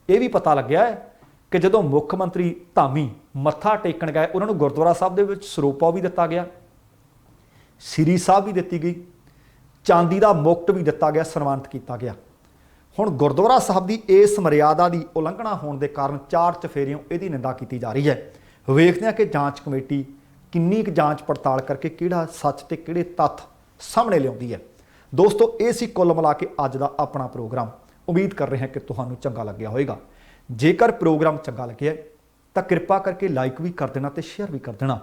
ਇਹ ਵੀ ਪਤਾ ਲੱਗਿਆ ਹੈ ਕਿ ਜਦੋਂ ਮੁੱਖ ਮੰਤਰੀ ਧਾਮੀ ਮੱਥਾ ਟੇਕਣ ਗਏ, ਉਹਨਾਂ ਨੂੰ ਗੁਰਦੁਆਰਾ ਸਾਹਿਬ ਦੇ ਵਿੱਚ ਸਰੂਪਾ ਵੀ ਦਿੱਤਾ ਗਿਆ, ਸ੍ਰੀ ਸਾਹਿਬ ਵੀ ਦਿੱਤੀ ਗਈ, ਚਾਂਦੀ ਦਾ ਮੁਕਟ ਵੀ ਦਿੱਤਾ ਗਿਆ, ਸਨਮਾਨਿਤ ਕੀਤਾ ਗਿਆ। ਹੁਣ ਗੁਰਦੁਆਰਾ ਸਾਹਿਬ ਦੀ ਇਸ ਮਰਿਆਦਾ ਦੀ ਉਲੰਘਣਾ ਹੋਣ ਦੇ ਕਾਰਨ 4 ਚਫੇਰਿਓਂ ਇਹਦੀ ਨਿੰਦਾ ਕੀਤੀ ਜਾ ਰਹੀ ਹੈ। ਵੇਖਦੇ ਹਾਂ ਕਿ ਜਾਂਚ ਕਮੇਟੀ ਕਿੰਨੀ ਕੁ ਜਾਂਚ ਪੜਤਾਲ ਕਰਕੇ ਕਿਹੜਾ ਸੱਚ ਤੇ ਕਿਹੜੇ ਤੱਥ ਸਾਹਮਣੇ ਲਿਆਉਂਦੀ ਹੈ। ਦੋਸਤੋ, ਇਹ ਸੀ ਕੁੱਲ ਮਿਲਾ ਕੇ ਅੱਜ ਦਾ ਆਪਣਾ ਪ੍ਰੋਗਰਾਮ। ਉਮੀਦ ਕਰ ਰਹੇ ਹਾਂ ਕਿ ਤੁਹਾਨੂੰ ਚੰਗਾ ਲੱਗਿਆ ਹੋਵੇਗਾ। ਜੇਕਰ ਪ੍ਰੋਗਰਾਮ ਚੰਗਾ ਲੱਗਿਆ ਤਾਂ ਕਿਰਪਾ ਕਰਕੇ ਲਾਈਕ ਵੀ ਕਰ ਦੇਣਾ ਤੇ ਸ਼ੇਅਰ ਵੀ ਕਰ ਦੇਣਾ।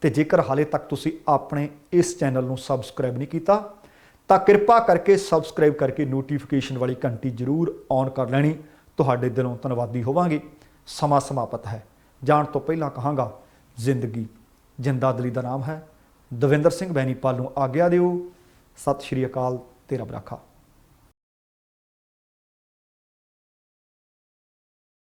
ਤੇ ਜੇਕਰ ਹਾਲੇ ਤੱਕ ਤੁਸੀਂ ਆਪਣੇ ਇਸ ਚੈਨਲ ਨੂੰ ਸਬਸਕ੍ਰਾਈਬ ਨਹੀਂ ਕੀਤਾ ਤਾਂ ਕਿਰਪਾ ਕਰਕੇ ਸਬਸਕ੍ਰਾਈਬ ਕਰਕੇ ਨੋਟੀਫਿਕੇਸ਼ਨ ਵਾਲੀ ਘੰਟੀ ਜ਼ਰੂਰ ਔਨ ਕਰ ਲੈਣੀ। ਤੁਹਾਡੇ ਦਿਲੋਂ ਧੰਨਵਾਦੀ ਹੋਵਾਂਗੇ। ਸਮਾਂ ਸਮਾਪਤ ਹੈ। ਜਾਣ ਤੋਂ ਪਹਿਲਾਂ ਕਹਾਂਗਾ, ਜ਼ਿੰਦਗੀ ਜਿੰਦਾਦਲੀ ਦਾ ਨਾਮ ਹੈ। ਦਵਿੰਦਰ ਸਿੰਘ ਬੈਨੀਪਾਲ ਨੂੰ ਆਗਿਆ ਦਿਓ। ਸਤਿ ਸ਼੍ਰੀ ਅਕਾਲ ਤੇ ਰੱਬ ਰਾਖਾ।